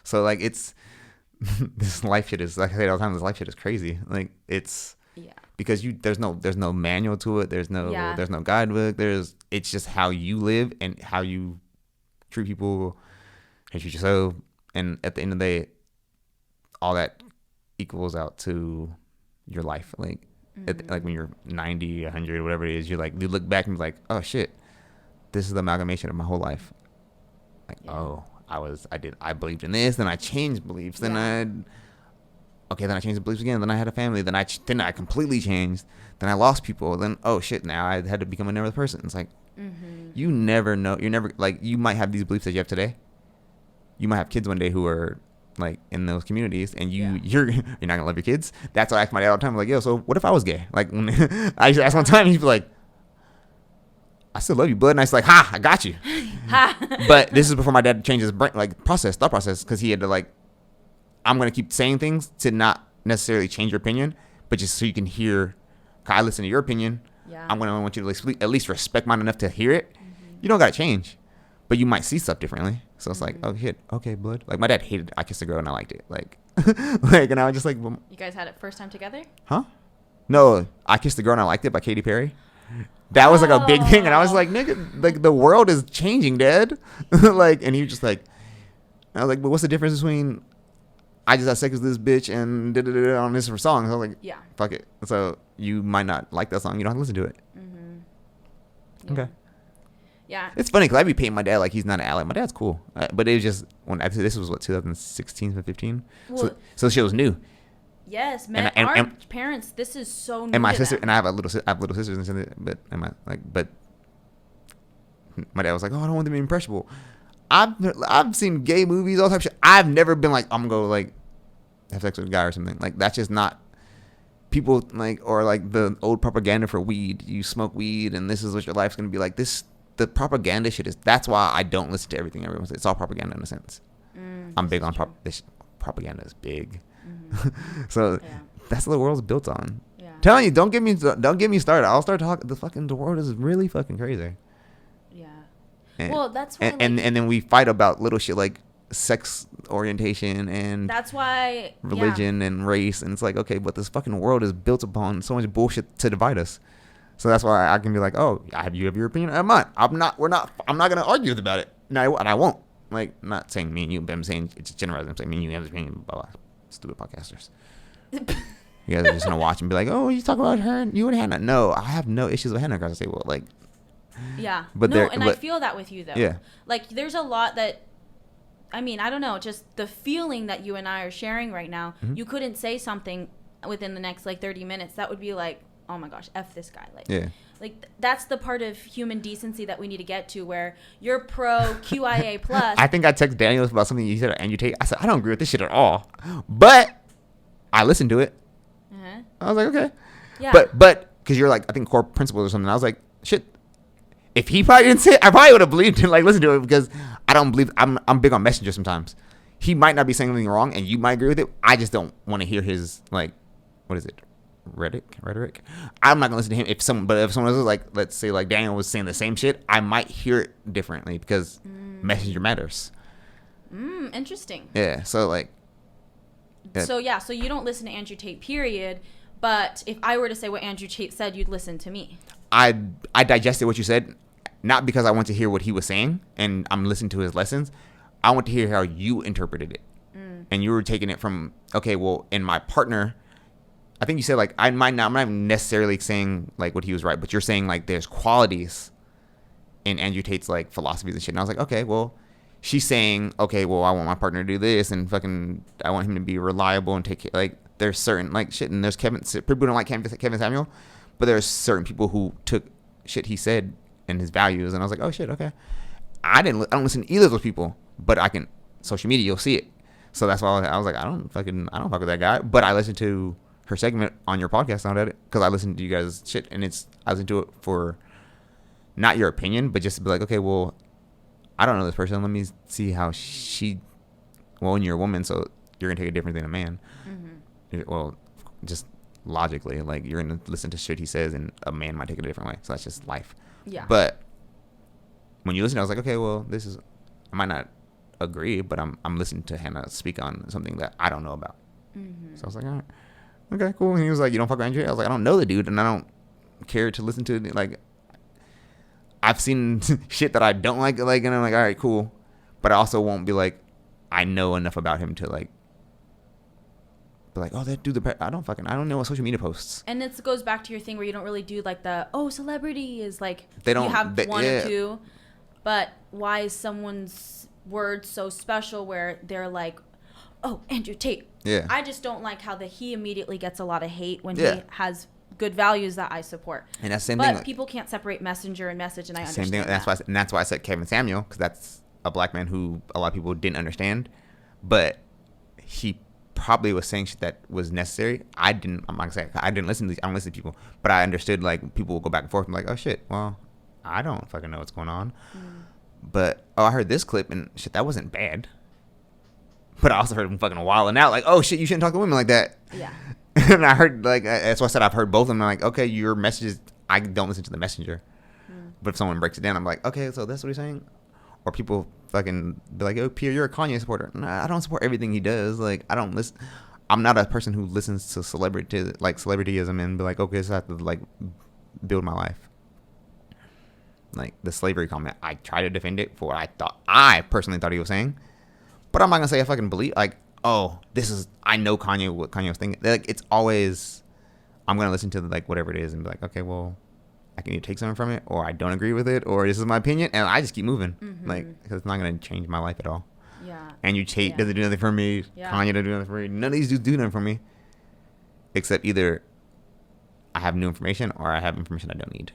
so like, it's, this life shit is, like I say all the time, this life shit is crazy. Like, it's, because there's no manual to it. There's no guidebook. It's just how you live and how you treat people, how you treat yourself. And at the end of the day, all that equals out to your life. Like, like when you're 90, 100, whatever it is, you look back and be like, oh shit, this is the amalgamation of my whole life. Like, I believed in this, then I changed beliefs, then I changed the beliefs again. Then I had a family. Then I completely changed. Then I lost people. Then, oh shit, now I had to become another person. It's like, you never know. You're never, like, you might have these beliefs that you have today. You might have kids one day who are like in those communities, and you're not gonna love your kids. That's what I ask my dad all the time. I'm like, yo, so what if I was gay? Like, when I used to ask one time, he'd be like, I still love you, bud. And I was like, ha, I got you. But this is before my dad changed his brain, like thought process, because he had to like, I'm going to keep saying things to not necessarily change your opinion, but just so you can hear, I listen to your opinion. Yeah. I'm going to want you to at least respect mine enough to hear it. You don't got to change, but you might see stuff differently. So it's like, oh, shit. Okay, bud. Like, my dad hated I Kissed a Girl, and I liked it. Like, and I was just like, well, you guys had it first time together? Huh? No, I Kissed a Girl, and I liked it by Katy Perry. That was like a big thing. And I was like, nigga, like, the world is changing, Dad. Like, and he was just like, I was like, but what's the difference between I just had sex with this bitch and on this song? So I was like, yeah, fuck it. So you might not like that song. You don't have to listen to it. Yeah. Okay. Yeah. It's funny because I be paying my dad like he's not an ally. My dad's cool. But it was just, when this was what, 2016, 2015? Well, so the shit was new. Yes, man. Our parents, this is so new. And my sister, and I have little sisters, but my dad was like, oh, I don't want them to be impressionable. I've seen gay movies, all type of shit. I've never been like, I'm gonna go like have sex with a guy or something. Like, that's just not people, like, or like the old propaganda for weed. You smoke weed and this is what your life's gonna be like. The propaganda shit that's why I don't listen to everything everyone says. It's all propaganda in a sense. I'm big on this propaganda is big. So that's what the world's built on. Yeah. Telling you, don't get me started. I'll start talking. The world is really fucking crazy. Yeah. And, well, that's why. And then we fight about little shit like sex orientation and that's why religion and race. And it's like, okay, but this fucking world is built upon so much bullshit to divide us. So that's why I can be like, oh, you have your opinion. I'm not gonna argue about it. No, and I won't. Like, not saying me and you, but I'm saying it's generalizing. I'm saying me and you have this opinion. Blah blah. Stupid podcasters. You guys are just gonna watch and be like, "Oh, you talk about her, you and Hannah." No, I have no issues with Hannah across the table. Like, yeah, but no, and I feel that with you though. Yeah, like there's a lot that I mean, I don't know, just the feeling that you and I are sharing right now. Mm-hmm. You couldn't say something within the next like 30 minutes that would be like, oh my gosh, F this guy. Like, yeah. Like that's the part of human decency that we need to get to, where you're pro QIA plus. I think I texted Daniel about something you said on Andrew Tate. I said I don't agree with this shit at all, but I listened to it. Uh-huh. I was like, okay, Yeah. but because you're like, I think core principles or something. I was like, shit. If he probably didn't say it, I probably would have believed it, like listen to it, because I don't believe I'm big on Messenger sometimes. He might not be saying anything wrong, and you might agree with it. I just don't want to hear his like, what is it? Rhetoric. I'm not gonna listen to him if someone was like, let's say like Daniel was saying the same shit, I might hear it differently because Messenger matters. Interesting. Yeah. So like. Yeah. So you don't listen to Andrew Tate, period. But if I were to say what Andrew Tate said, you'd listen to me. I digested what you said, not because I want to hear what he was saying and I'm listening to his lessons. I want to hear how you interpreted it, and you were taking it from, okay, well, in my partner. I think you said like I'm not necessarily saying like what he was right, but you're saying like there's qualities in Andrew Tate's like philosophies and shit. And I was like, okay, well, she's saying, okay, well, I want my partner to do this and fucking I want him to be reliable and take care. Like there's certain like shit, and there's people don't like Kevin Samuel, but there's certain people who took shit he said and his values, and I was like, oh shit, okay. I don't listen to either of those people, but I can social media, you'll see it. So that's why I was like, I don't fuck with that guy, but I listened to her segment on your podcast on it because I listened to you guys' shit, and I listened to it for not your opinion, but just to be like, okay, well, I don't know this person. Let me see how and you're a woman, so you're gonna take it different than a man. Mm-hmm. Well, just logically, like you're gonna listen to shit he says, and a man might take it a different way. So that's just life. Yeah. But when you listen, I was like, okay, well, I might not agree, but I'm listening to Hannah speak on something that I don't know about. Mm-hmm. So I was like, all right. Okay, cool. And he was like, you don't fuck with Andrew? I was like, I don't know the dude, and I don't care to listen to it. Like, I've seen shit that I don't like, and I'm like, all right, cool. But I also won't be like, I know enough about him to like, be like, oh, that dude, I don't know what social media posts. And it goes back to your thing where you don't really do like celebrity is like, they don't, you have one yeah. or two, but why is someone's word so special where they're like, oh, Andrew Tate. Yeah. I just don't like how he immediately gets a lot of hate when he has good values that I support. And that's the same thing. But people can't separate messenger and message, and I understand same thing. that. That's why I said Kevin Samuel, because that's a black man who a lot of people didn't understand, but he probably was saying shit that was necessary. I'm not gonna say I didn't listen to these. I don't listen to people, but I understood like people will go back and forth and like, oh shit, well, I don't fucking know what's going on. But I heard this clip and shit that wasn't bad. But I also heard him fucking wilding out like, oh shit, you shouldn't talk to women like that. Yeah. And I heard like that's why I said I've heard both of them. I'm like, okay, your messages, I don't listen to the messenger. But if someone breaks it down, I'm like, okay, so that's what he's saying. Or people fucking be like, oh, Pierre, you're a Kanye supporter. Nah, I don't support everything he does. Like, I don't listen. I'm not a person who listens to celebrityism and be like, okay, so I have to like build my life. Like the slavery comment, I try to defend it for what I personally thought he was saying. But I'm not gonna say I fucking believe like, oh, I know Kanye, what Kanye was thinking. Like it's always, I'm gonna listen to like whatever it is and be like, okay, well, I can either take something from it, or I don't agree with it, or this is my opinion, and I just keep moving, like because it's not gonna change my life at all. Yeah. Andrew Tate doesn't do nothing for me. Yeah. Kanye doesn't do nothing for me. None of these dudes do nothing for me, except either I have new information or I have information I don't need.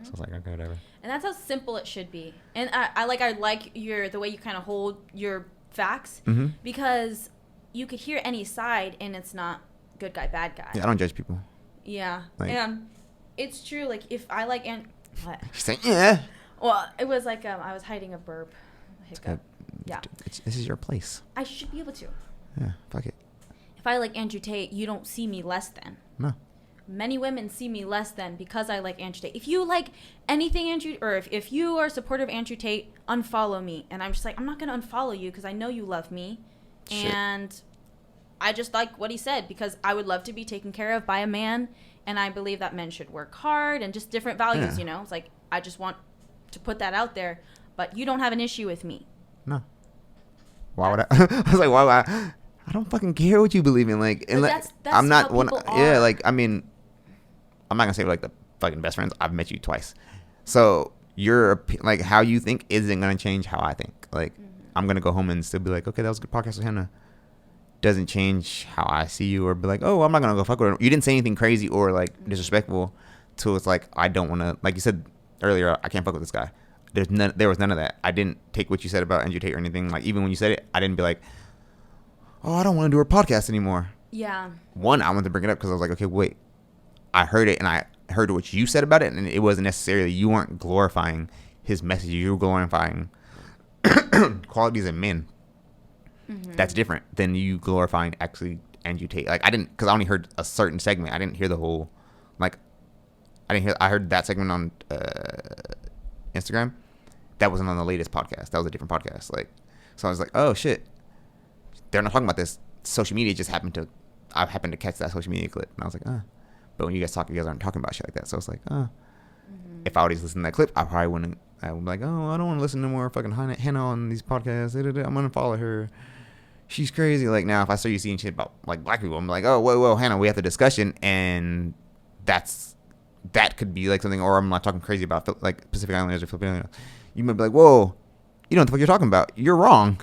So it's like, okay, whatever. And that's how simple it should be. And I like the way you kind of hold your facts, because you could hear any side and it's not good guy, bad guy. Yeah, I don't judge people. Yeah. Like, and it's true. Like if I like what? She's saying, yeah. Well, it was like I was hiding a burp, a hiccup. Yeah. This is your place. I should be able to. Yeah, fuck it. If I like Andrew Tate, you don't see me less than. No. Many women see me less than because I like Andrew Tate. If you like anything Andrew, or if you are supportive of Andrew Tate, unfollow me. And I'm just like, I'm not going to unfollow you because I know you love me. Shit. And I just like what he said because I would love to be taken care of by a man. And I believe that men should work hard and just different values, you know. It's like, I just want to put that out there. But you don't have an issue with me. No. Why would I? I was like, why would I don't fucking care what you believe in. Like, and that's I'm not how one. people Yeah, are. like, I mean, I'm not gonna say we're like the fucking best friends. I've met you twice, so your like how you think isn't gonna change how I think. Like, I'm gonna go home and still be like, okay, that was a good podcast with Hannah. Doesn't change how I see you, or be like, oh, I'm not gonna go fuck with her. You didn't say anything crazy or like disrespectful, so it's like I don't want to. Like you said earlier, I can't fuck with this guy. There was none of that. I didn't take what you said about Andrew Tate or anything. Like even when you said it, I didn't be like, oh, I don't want to do her podcast anymore. Yeah. One, I wanted to bring it up because I was like, okay, wait, I heard it and I heard what you said about it, and it wasn't necessarily, you weren't glorifying his message. You were glorifying qualities in men. Mm-hmm. That's different than you glorifying actually Andrew Tate. Like I didn't, because I only heard a certain segment. I didn't hear the whole, like, I heard that segment on Instagram. That wasn't on the latest podcast. That was a different podcast. Like, so I was like, oh shit, they're not talking about this. Social media just I happened to catch that social media clip, and I was like, but when you guys talk, you guys aren't talking about shit like that. So it's like, if I always listened to that clip, I probably wouldn't. I would be like, oh, I don't want to listen to more fucking Hannah on these podcasts. I'm gonna follow her. She's crazy. Like now, if I start you seeing shit about like black people, I'm like, oh, whoa, Hannah, we have the discussion, and that could be like something. Or I'm not talking crazy about like Pacific Islanders or Filipinos. You might be like, whoa, you know what the fuck you're talking about. You're wrong.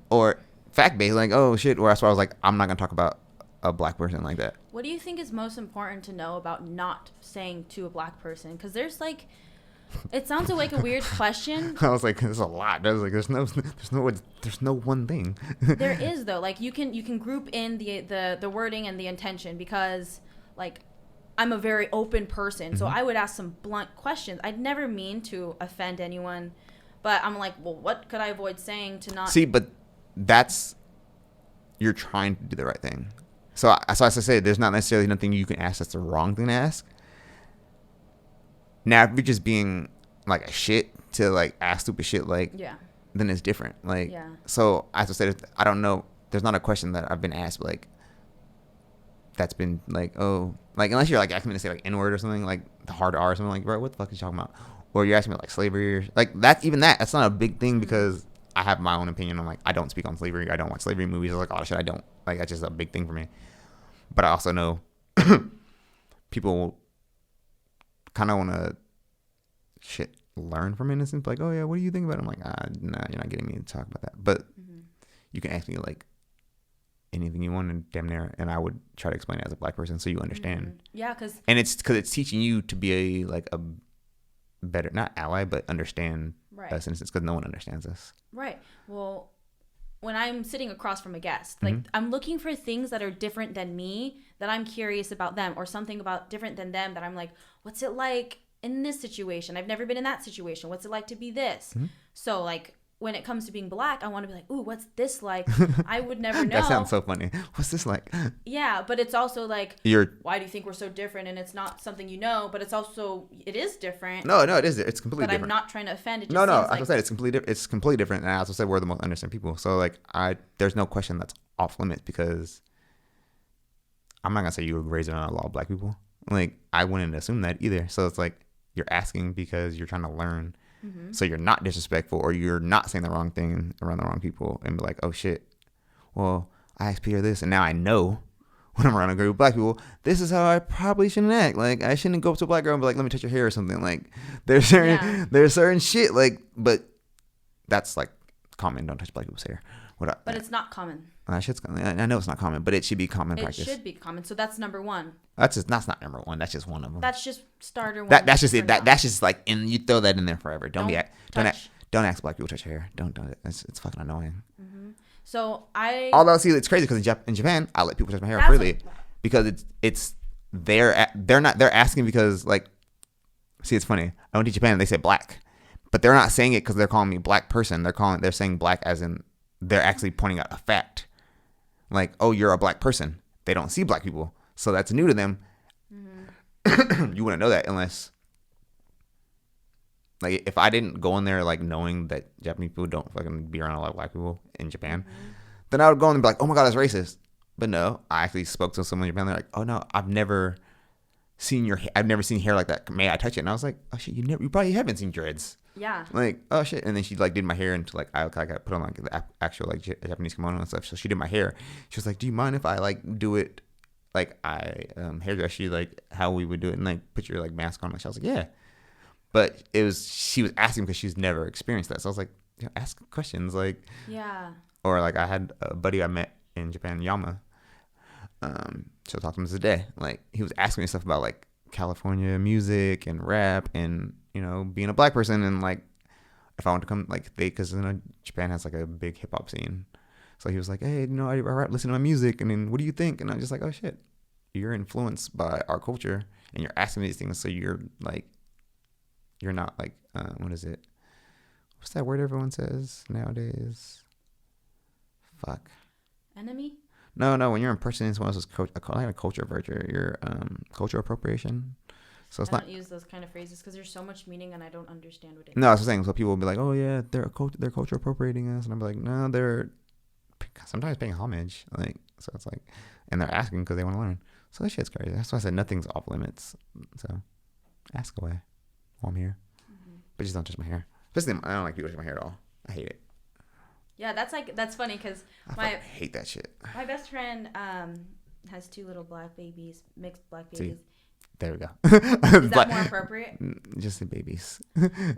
Or fact based, like, oh shit. Or that's why I was like, I'm not gonna talk about a black person like that. What do you think is most important to know about not saying to a black person? Because there's like, it sounds like a weird question. I was like, there's a lot. There's no one thing. There is though. Like you can group in the wording and the intention, because like I'm a very open person, so I would ask some blunt questions. I'd never mean to offend anyone, but I'm like, well, what could I avoid saying to not? See, but you're trying to do the right thing. So as I said, there's not necessarily nothing you can ask that's the wrong thing to ask. Now, if you're just being like a shit to like ask stupid shit, like, then it's different. Like, so as I said, I don't know. There's not a question that I've been asked like that's been like, oh, like unless you're like asking me to say like N-word or something, like the hard R or something, like, bro, what the fuck are you talking about? Or you're asking me like slavery, or like that. Even that's not a big thing because I have my own opinion on like I don't speak on slavery. I don't watch slavery movies. Like a lot of shit I don't like. That's just a big thing for me. But I also know people kind of want to learn from innocence. Like, oh yeah, what do you think about it? I'm like, nah, you're not getting me to talk about that. But you can ask me like anything you want, and damn near, and I would try to explain it as a black person so you understand. Yeah, because it's teaching you to be a better, not ally, but understand us innocence, because no one understands us. Right. Well, when I'm sitting across from a guest, like I'm looking for things that are different than me, that I'm curious about them, or something about different than them that I'm like, what's it like in this situation? I've never been in that situation. What's it like to be this? So like when it comes to being black, I want to be like, ooh, what's this like? I would never know. That sounds so funny. What's this like? Yeah, but it's also like, why do you think we're so different? And it's not something you know, but it is different. No, it is. It's completely different. But I'm not trying to offend. It just no. As I said, it's completely different. And as I said, we're the most understand people. So like, there's no question that's off limits, because I'm not gonna say you were raised around a lot of black people. Like I wouldn't assume that either. So it's like you're asking because you're trying to learn. So you're not disrespectful, or you're not saying the wrong thing around the wrong people, and be like, oh shit, well, I asked Pierre this, and now I know when I'm around a group of black people, this is how I probably shouldn't act. Like I shouldn't go up to a black girl and be like, let me touch your hair or something. Like there's certain shit, like, but that's like common. Don't touch black people's hair. But it's not common. I know it's not common, but it should be common practice. It should be common. So that's number one. That's not number one. That's just one of them. That's just starter one. That's just it. That's just like, and you throw that in there forever. Don't ask black people to touch your hair. Don't do it. It's fucking annoying. So although see, it's crazy because in Japan I let people touch my hair freely because they're asking because like, see, it's funny. I went to Japan and they say black, but they're not saying it because they're calling me black person. They're saying black as in they're actually pointing out a fact. Like, oh, you're a black person. They don't see black people. So that's new to them. You wouldn't know that unless, like, if I didn't go in there, like, knowing that Japanese people don't fucking be around a lot of black people in Japan, then I would go in and be like, oh my God, that's racist. But no, I actually spoke to someone in Japan. They're like, oh no, I've never seen hair like that. May I touch it? And I was like, oh shit, you probably haven't seen dreads. Yeah. Like, oh shit. And then she like did my hair into like, I put on like the actual like Japanese kimono and stuff. So she did my hair. She was like, do you mind if I like do it like I hairdress you like how we would do it and like put your like mask on? I was like, yeah. But she was asking because she's never experienced that. So I was like, ask questions like. Yeah. Or like I had a buddy I met in Japan, Yama. She'll talk to him today. Like he was asking me stuff about like California music and rap and being a black person and like if I want to come like because Japan has like a big hip hop scene. So he was like, hey, I listen to my music and then what do you think? And I'm just like, oh shit, you're influenced by our culture and you're asking me these things. So you're not like what is it? What's that word everyone says nowadays? Fuck. Enemy? No. When you're impersonating someone else's a culture vulture, you're cultural appropriation. So it's I not. don't use those kind of phrases because there's so much meaning and I don't understand what it is. No, that's what I'm saying. So people will be like, "Oh yeah, they're culture appropriating us," and I'm like, "No, they're sometimes paying homage." Like, so it's like, and they're asking because they want to learn. So that shit's crazy. That's why I said nothing's off limits. So ask away while I'm here, but just don't touch my hair. Especially, I don't like people touch my hair at all. I hate it. Yeah, that's funny because I hate that shit. My best friend has 2 little black babies, mixed black babies. See, there we go. Is that more appropriate? Just say babies.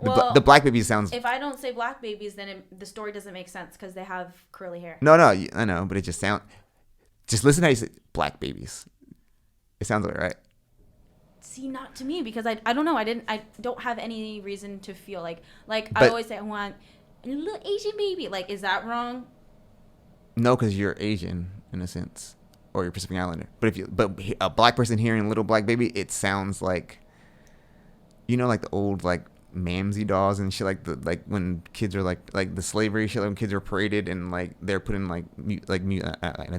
Well, the black babies sounds. If I don't say black babies, then the story doesn't make sense because they have curly hair. No, I know, but it just sounds. Just listen how you say black babies. It sounds alright. See, not to me because I don't know. I don't have any reason to feel like I always say I want a little Asian baby. Like, is that wrong? No, because you're Asian in a sense, or you're Pacific Islander. But a black person hearing little black baby, it sounds like, like the old like Mamsie dolls and shit, like when kids are like the slavery shit, like when kids are paraded and like they're put in like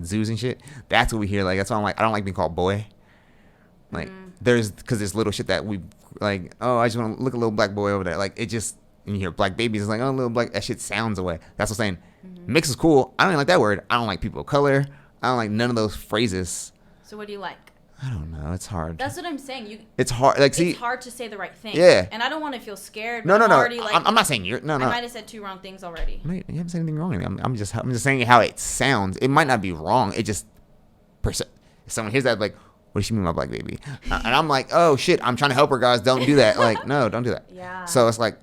zoos and shit. That's what we hear. Like that's why I'm like I don't like being called boy. Like there's little shit that we like. Oh, I just want to look a little black boy over there. Like it just. And you hear black babies, it's like, oh, little black, that shit sounds away. That's what I'm saying. Mix is cool. I don't even like that word. I don't like people of color. I don't like none of those phrases. So what do you like? I don't know. It's hard. That's what I'm saying. It's hard. Like, see, it's hard to say the right thing. Yeah. And I don't want to feel scared. No. Already, like, I'm not saying you're. No. I might have said 2 wrong things already. No, you haven't said anything wrong. I'm just saying how it sounds. It might not be wrong. It just. If someone hears that, like, what does she mean by black baby? And I'm like, oh shit, I'm trying to help her, guys. Don't do that. Like, no, don't do that. Yeah. So it's like.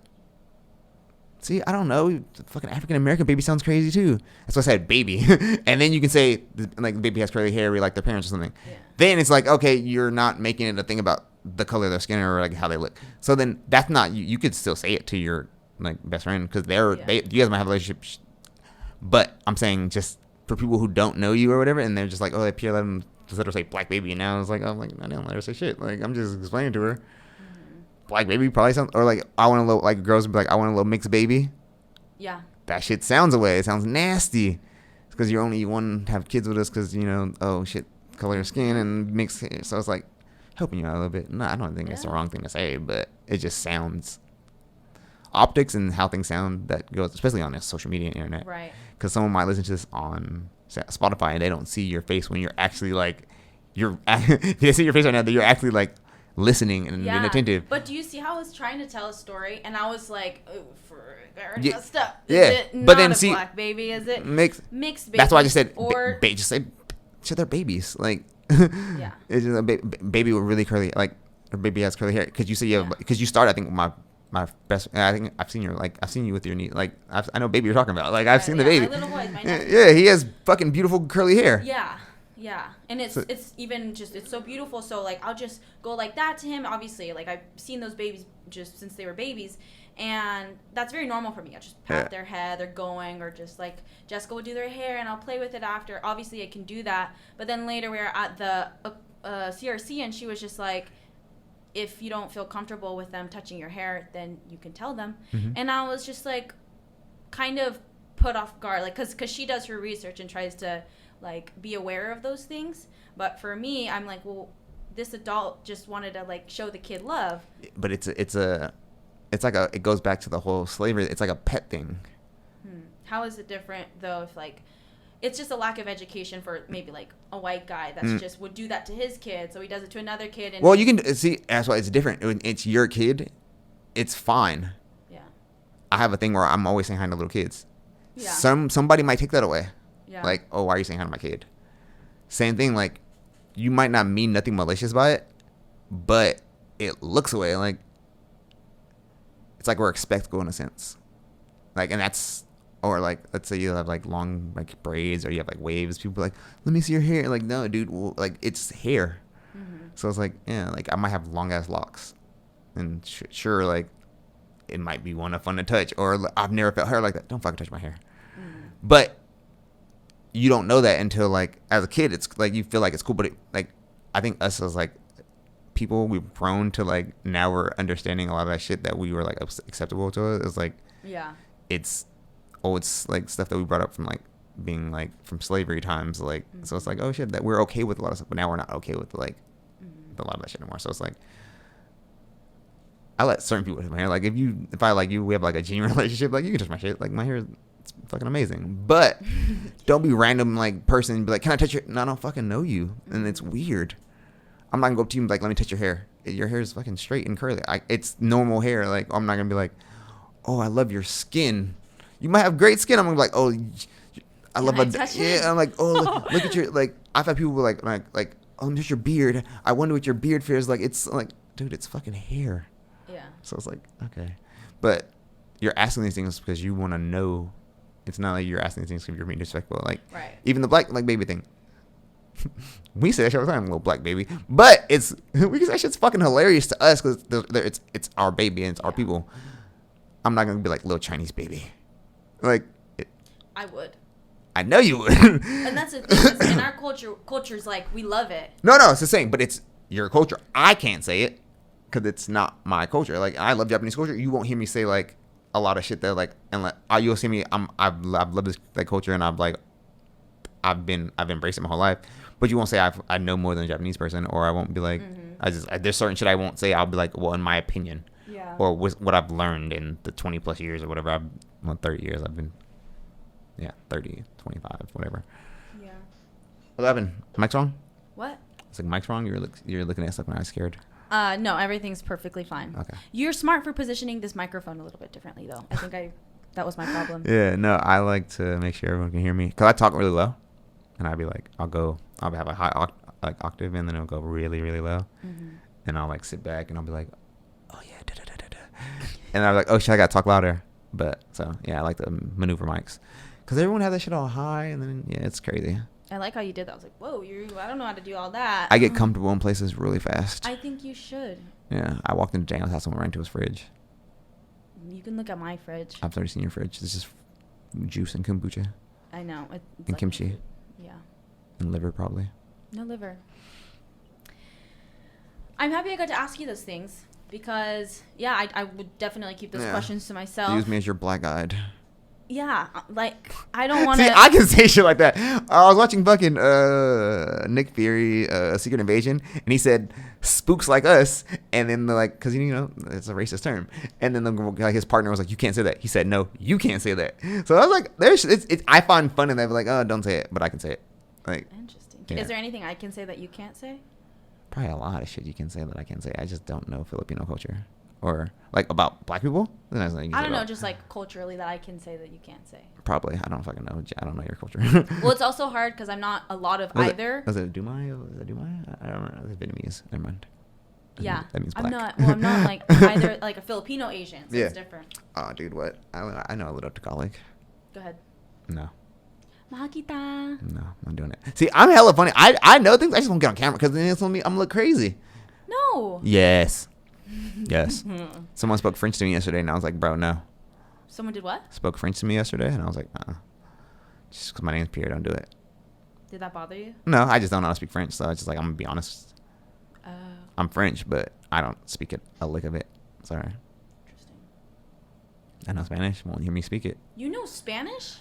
See, I don't know. Fucking African American baby sounds crazy too. That's why I said baby. And then you can say like the baby has curly hair, we like their parents or something. Yeah. Then it's like, okay, you're not making it a thing about the color of their skin or like how they look. So then that's not you. You could still say it to your like best friend because you guys might have a relationship. But I'm saying just for people who don't know you or whatever, and they're just like, oh, Pierre let her say black baby, and now it's like, I'm like, I didn't let her say shit. Like I'm just explaining to her. Black baby probably sounds, or like I want a little, like girls would be like, I want a little mixed baby. Yeah. That shit sounds away. It sounds nasty. It's because you're only one to have kids with us because oh shit, color your skin and mix. So it's like helping you out a little bit. No, I don't think it's the wrong thing to say, but it just sounds optics and how things sound that goes, especially on the social media and internet. Right. Because someone might listen to this on Spotify and they don't see your face when you're actually like they see your face right now that you're actually like listening and being attentive. But do you see how I was trying to tell a story and I was like, oh, messed up. Yeah. Is it but not then a see, black baby? Is it mixed baby? That's why I just said or just say they're babies. Like yeah. It's just a baby with really curly, like her baby has curly hair. Because you say you have, because you started, I think, with my best. I think I've seen you with your knee. Like I know baby you're talking about. Like I've seen the baby. My little boy, yeah, he has fucking beautiful curly hair. Yeah, and it's even just, it's so beautiful. So like I'll just go like that to him. Obviously, like I've seen those babies just since they were babies, and that's very normal for me. I just pat their head, they're going, or just like Jessica will do their hair, and I'll play with it after. Obviously, I can do that. But then later we were at the CRC, and she was just like, if you don't feel comfortable with them touching your hair, then you can tell them. Mm-hmm. And I was just like, kind of put off guard, like because she does her research and tries to like be aware of those things. But for me, I'm like, well, this adult just wanted to like show the kid love. But it goes back to the whole slavery. It's like a pet thing. How is it different though if like it's just a lack of education for maybe like a white guy that's just would do that to his kid, so he does it to another kid. And well, you can see that's why it's different. When it's your kid, it's fine. Yeah. I have a thing where I'm always saying hi to little kids. Yeah. Somebody might take that away. Yeah. Like, oh, why are you saying hi to my kid? Same thing. Like, you might not mean nothing malicious by it, but it looks away. Like, it's like we're expectable in a sense. Like, and that's, or like, let's say you have like long like braids or you have like waves. People are like, let me see your hair. Like, no, dude, well, like it's hair. So it's like, yeah, like I might have long ass locks, and sure, like it might be fun to touch, or I've never felt hair like that. Don't fucking touch my hair. But you don't know that until like as a kid, it's like you feel like it's cool, but like I think us as like people, we've grown to like now we're understanding a lot of that shit that we were like acceptable to us. It's like it's like stuff that we brought up from like being like from slavery times, like so it's like, oh shit, that we're okay with a lot of stuff, but now we're not okay with like a lot of that shit anymore. So it's like I let certain people touch my hair. Like if I like you, we have like a genuine relationship, like you can touch my shit. Like my hair, it's fucking amazing. But don't be random like person and be like, can I touch your? No, I don't fucking know you, and it's weird. I'm not gonna go up to you and be like, let me touch your hair. Your hair is fucking straight and curly. It's normal hair. Like I'm not gonna be like, oh, I love your skin. You might have great skin. I'm gonna be like, oh, I love it. Yeah, I'm like, oh, look at your like. I've had people like, oh, let me touch your beard. I wonder what your beard feels like. It's like, dude, it's fucking hair. Yeah. So it's like, okay, but you're asking these things because you want to know. It's not like you're asking these things because you're being disrespectful. Like, even the black like baby thing. We say that shit all the time, little black baby. But we can say that shit's fucking hilarious to us because it's our baby and it's our people. I'm not gonna be like little Chinese baby. Like, I would. I know you would. And that's the thing. In our culture's like we love it. No, it's the same, but it's your culture. I can't say it because it's not my culture. Like I love Japanese culture. You won't hear me say like a lot of shit that like, and like you'll see me. I've loved this like culture, and I've embraced it my whole life. But you won't say I know more than a Japanese person, or I won't be like there's certain shit I won't say. I'll be like, well, in my opinion, or what I've learned in the 20 plus years or whatever. 30 years I've been. Yeah, 30, 25, whatever. Yeah. What happened? Mic's wrong? What? It's like Mic's wrong. You're looking at stuff when I was scared. No, everything's perfectly fine. Okay. You're smart for positioning this microphone a little bit differently, though. I think that was my problem. Yeah, no, I like to make sure everyone can hear me because I talk really low, and I'd be like, I'll have a high octave, and then it'll go really, really low, and I'll like sit back and I'll be like, oh yeah, da da da da da, and I'm like, oh shit, I gotta talk louder. But so yeah, I like to maneuver mics. Because everyone has that shit all high, and then, yeah, it's crazy. I like how you did that. I was like, whoa, I don't know how to do all that. I get comfortable in places really fast. I think you should. Yeah, I walked into Daniel's house and went right into his fridge. You can look at my fridge. I've already seen your fridge. This is juice and kombucha. I know. It's and like kimchi. Yeah. And liver, probably. No liver. I'm happy I got to ask you those things. Because, yeah, I would definitely keep those questions to myself. Use me as your black eyed. Yeah, like, I don't want to... See, I can say shit like that. I was watching fucking Nick Fury, Secret Invasion, and he said, spooks like us, and then like, because, you know, it's a racist term, and then like, his partner was like, you can't say that. He said, no, you can't say that. So I was like, I find fun in that, like, oh, don't say it, but I can say it. Like, interesting. Yeah. Is there anything I can say that you can't say? Probably a lot of shit you can say that I can't say. I just don't know Filipino culture. Or, like, about black people? I don't know, just, like, culturally that I can say that you can't say. Probably. I don't fucking know. I don't know your culture. Well, it's also hard because I'm not a lot of either. Was it Dumai? I don't know. It's Vietnamese. Never mind. That means black. I'm not, like, either, like, a Filipino Asian, so it's different. Oh, dude, what? I know a little Tagalog. Go ahead. No. Mahakita. No, I'm not doing it. See, I'm hella funny. I know things. I just won't get on camera because then it's on me. I'm look crazy. No. Yes. Yes. Someone spoke French to me yesterday, and I was like, bro, no. Someone did what? Spoke French to me yesterday, and I was like, just because my name's Pierre, don't do it. Did that bother you? No, I just don't know how to speak French, so it's just like, I'm going to be honest. Oh. I'm French, but I don't speak it, a lick of it. Sorry. Interesting. I know Spanish. Won't hear me speak it. You know Spanish?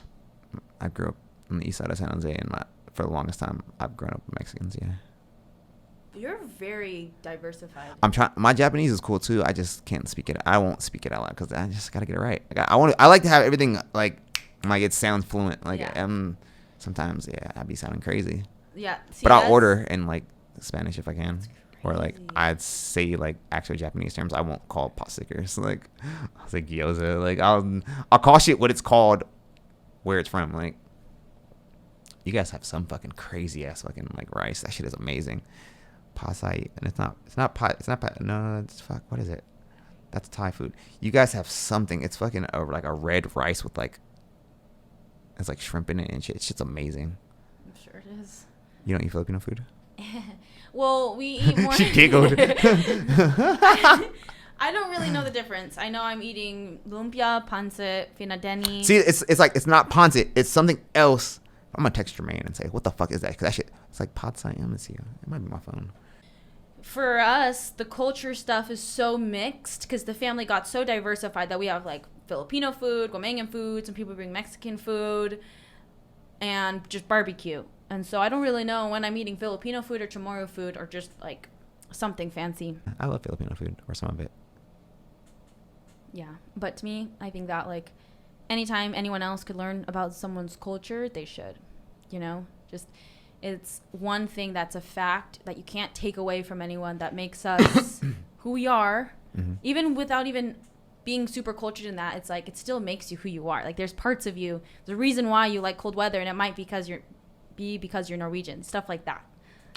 I grew up on the east side of San Jose, and for the longest time, I've grown up with Mexicans, yeah. You're very diversified. I'm trying. My Japanese is cool too. I just can't speak it. I won't speak it out loud because I just gotta get it right. I like to have everything like it sounds fluent. Like sometimes I'd be sounding crazy. Yeah. See, but I'll order in like Spanish if I can, or like I'd say like actual Japanese terms. I won't call pot stickers. Like I was like gyoza. Like I'll call shit what it's called, where it's from. Like you guys have some fucking crazy ass fucking like rice. That shit is amazing. Pasai, and it's not pot. No, it's fuck. What is it? That's Thai food. You guys have something. It's fucking like a red rice with like, it's like shrimp in it and shit. It's just amazing. I'm sure it is. You don't eat Filipino food? Well, we eat more. She giggled. I don't really know the difference. I know I'm eating lumpia, pancit, finadeni. See, it's like, it's not pancit. It's something else. I'm gonna text Jermaine and say, what the fuck is that? Because that shit, it's like pad thai. I'm gonna see. It might be my phone. For us, the culture stuff is so mixed because the family got so diversified that we have like Filipino food, Guamangan food, some people bring Mexican food, and just barbecue. And so I don't really know when I'm eating Filipino food or Chamorro food or just like something fancy. I love Filipino food, or some of it. Yeah, but to me, I think that like anytime anyone else could learn about someone's culture, they should, you know, just it's one thing that's a fact that you can't take away from anyone that makes us who we are, even without even being super cultured in that. It's like it still makes you who you are. Like there's parts of you, there's a reason why you like cold weather, and it might because you're Norwegian, stuff like that.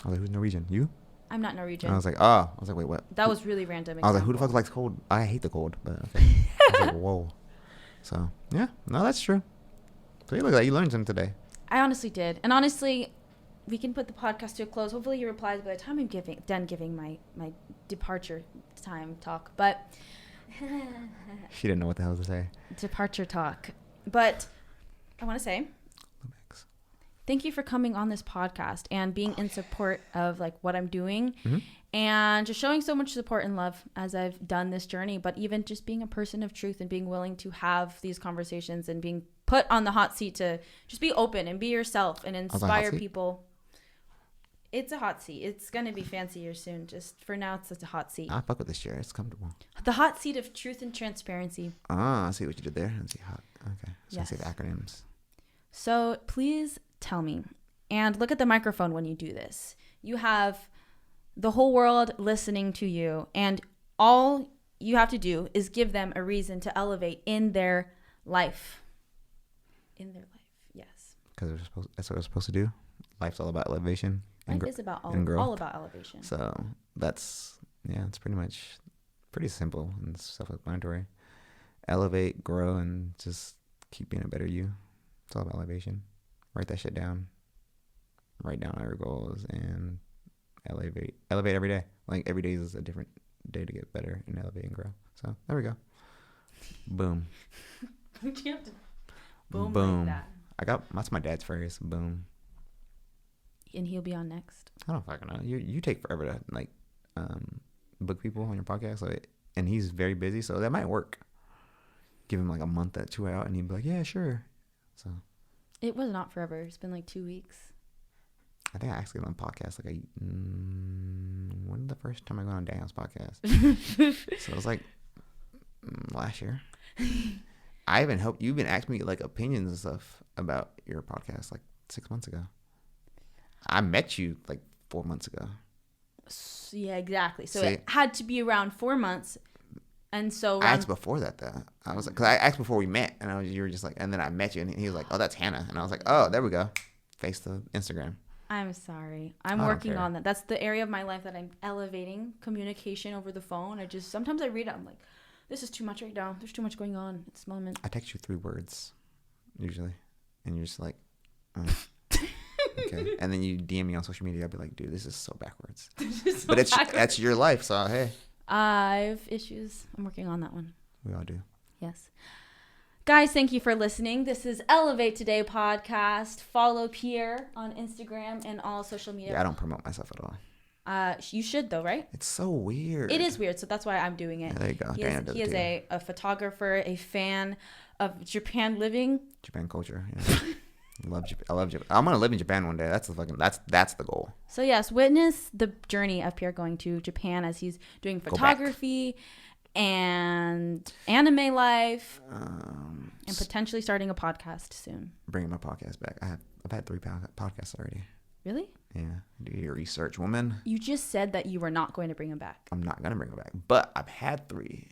I was like, who's Norwegian? You? I'm not Norwegian. And I was like, wait, what? That was really random. I was like, who the fuck likes cold? I hate the cold, but okay. I was like, whoa. So yeah, no, that's true. So you look like you learned something today. I honestly did, and honestly, we can put the podcast to a close. Hopefully, he replies by the time I'm done giving my departure time talk. But she didn't know what the hell to say. Departure talk. But I want to say thank you for coming on this podcast and being in support of like what I'm doing, and just showing so much support and love as I've done this journey. But even just being a person of truth and being willing to have these conversations and being put on the hot seat to just be open and be yourself and inspire people. It's a hot seat. It's going to be fancier soon. Just for now, it's just a hot seat. I fuck with this chair. It's comfortable. The hot seat of truth and transparency. Ah, I see what you did there. Let's see hot. Okay. So yes. I say the acronyms. So please tell me, and look at the microphone when you do this. You have the whole world listening to you, and all you have to do is give them a reason to elevate in their life. In their life, yes. Because that's what we're supposed to do. Life's all about elevation. Life is about all about elevation. So that's, yeah, it's pretty simple and self-explanatory. Elevate, grow, and just keep being a better you. It's all about elevation. Write that shit down. Write down all your goals and elevate every day. Like every day is a different day to get better and elevate and grow. So there we go. Boom. You have to boom. Like that. That's my dad's phrase. Boom. And he'll be on next. I don't fucking know. You take forever to like book people on your podcast, like, and he's very busy, so that might work. Give him like a month or two out, and he'd be like, "Yeah, sure." So it was not forever. It's been like 2 weeks. I think I actually got on a podcast like when the first time I got on Daniel's podcast? So it was like last year. You've been asking me like opinions and stuff about your podcast like 6 months ago. I met you like 4 months ago. Yeah, exactly. So it had to be around 4 months. And so I asked before that though. I was like, because I asked before we met, and you were just like, and then I met you, and he was like, "Oh, that's Hannah," and I was like, "Oh, there we go." Face the Instagram. I'm sorry. I'm working on that. That's the area of my life that I'm elevating. Communication over the phone. Sometimes I read it. I'm like, this is too much right now. There's too much going on at this moment. I text you 3 words, usually, and you're just like, okay. And then you DM me on social media. I'll be like, dude, this is so backwards. But that's your life, so hey. I have issues. I'm working on that one. We all do. Yes. Guys, thank you for listening. This is Elevate Today podcast. Follow Pierre on Instagram and all social media. Yeah, I don't promote myself at all. You should though, right? It's so weird. It is weird, so that's why I'm doing it. Yeah, there you go. He is a photographer, a fan of Japan living. Japan culture. Yeah. I love Japan. I'm gonna live in Japan one day. That's the goal. So yes, witness the journey of Pierre going to Japan as he's doing photography and anime life, and potentially starting a podcast soon. Bringing my podcast back. I've had 3 podcasts already. Really? Yeah. Do your research, woman. You just said that you were not going to bring them back. I'm not gonna bring them back, but I've had 3,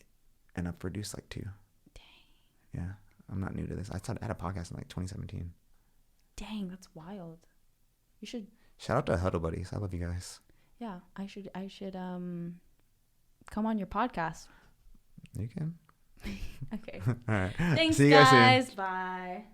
and I've produced like 2. Dang. Yeah, I'm not new to this. I had a podcast in like 2017. Dang, that's wild. You should shout out to Huddle Buddies. I love you guys. Yeah, I should come on your podcast. You can. Okay. All right. Thanks, See you guys guys. soon. Bye.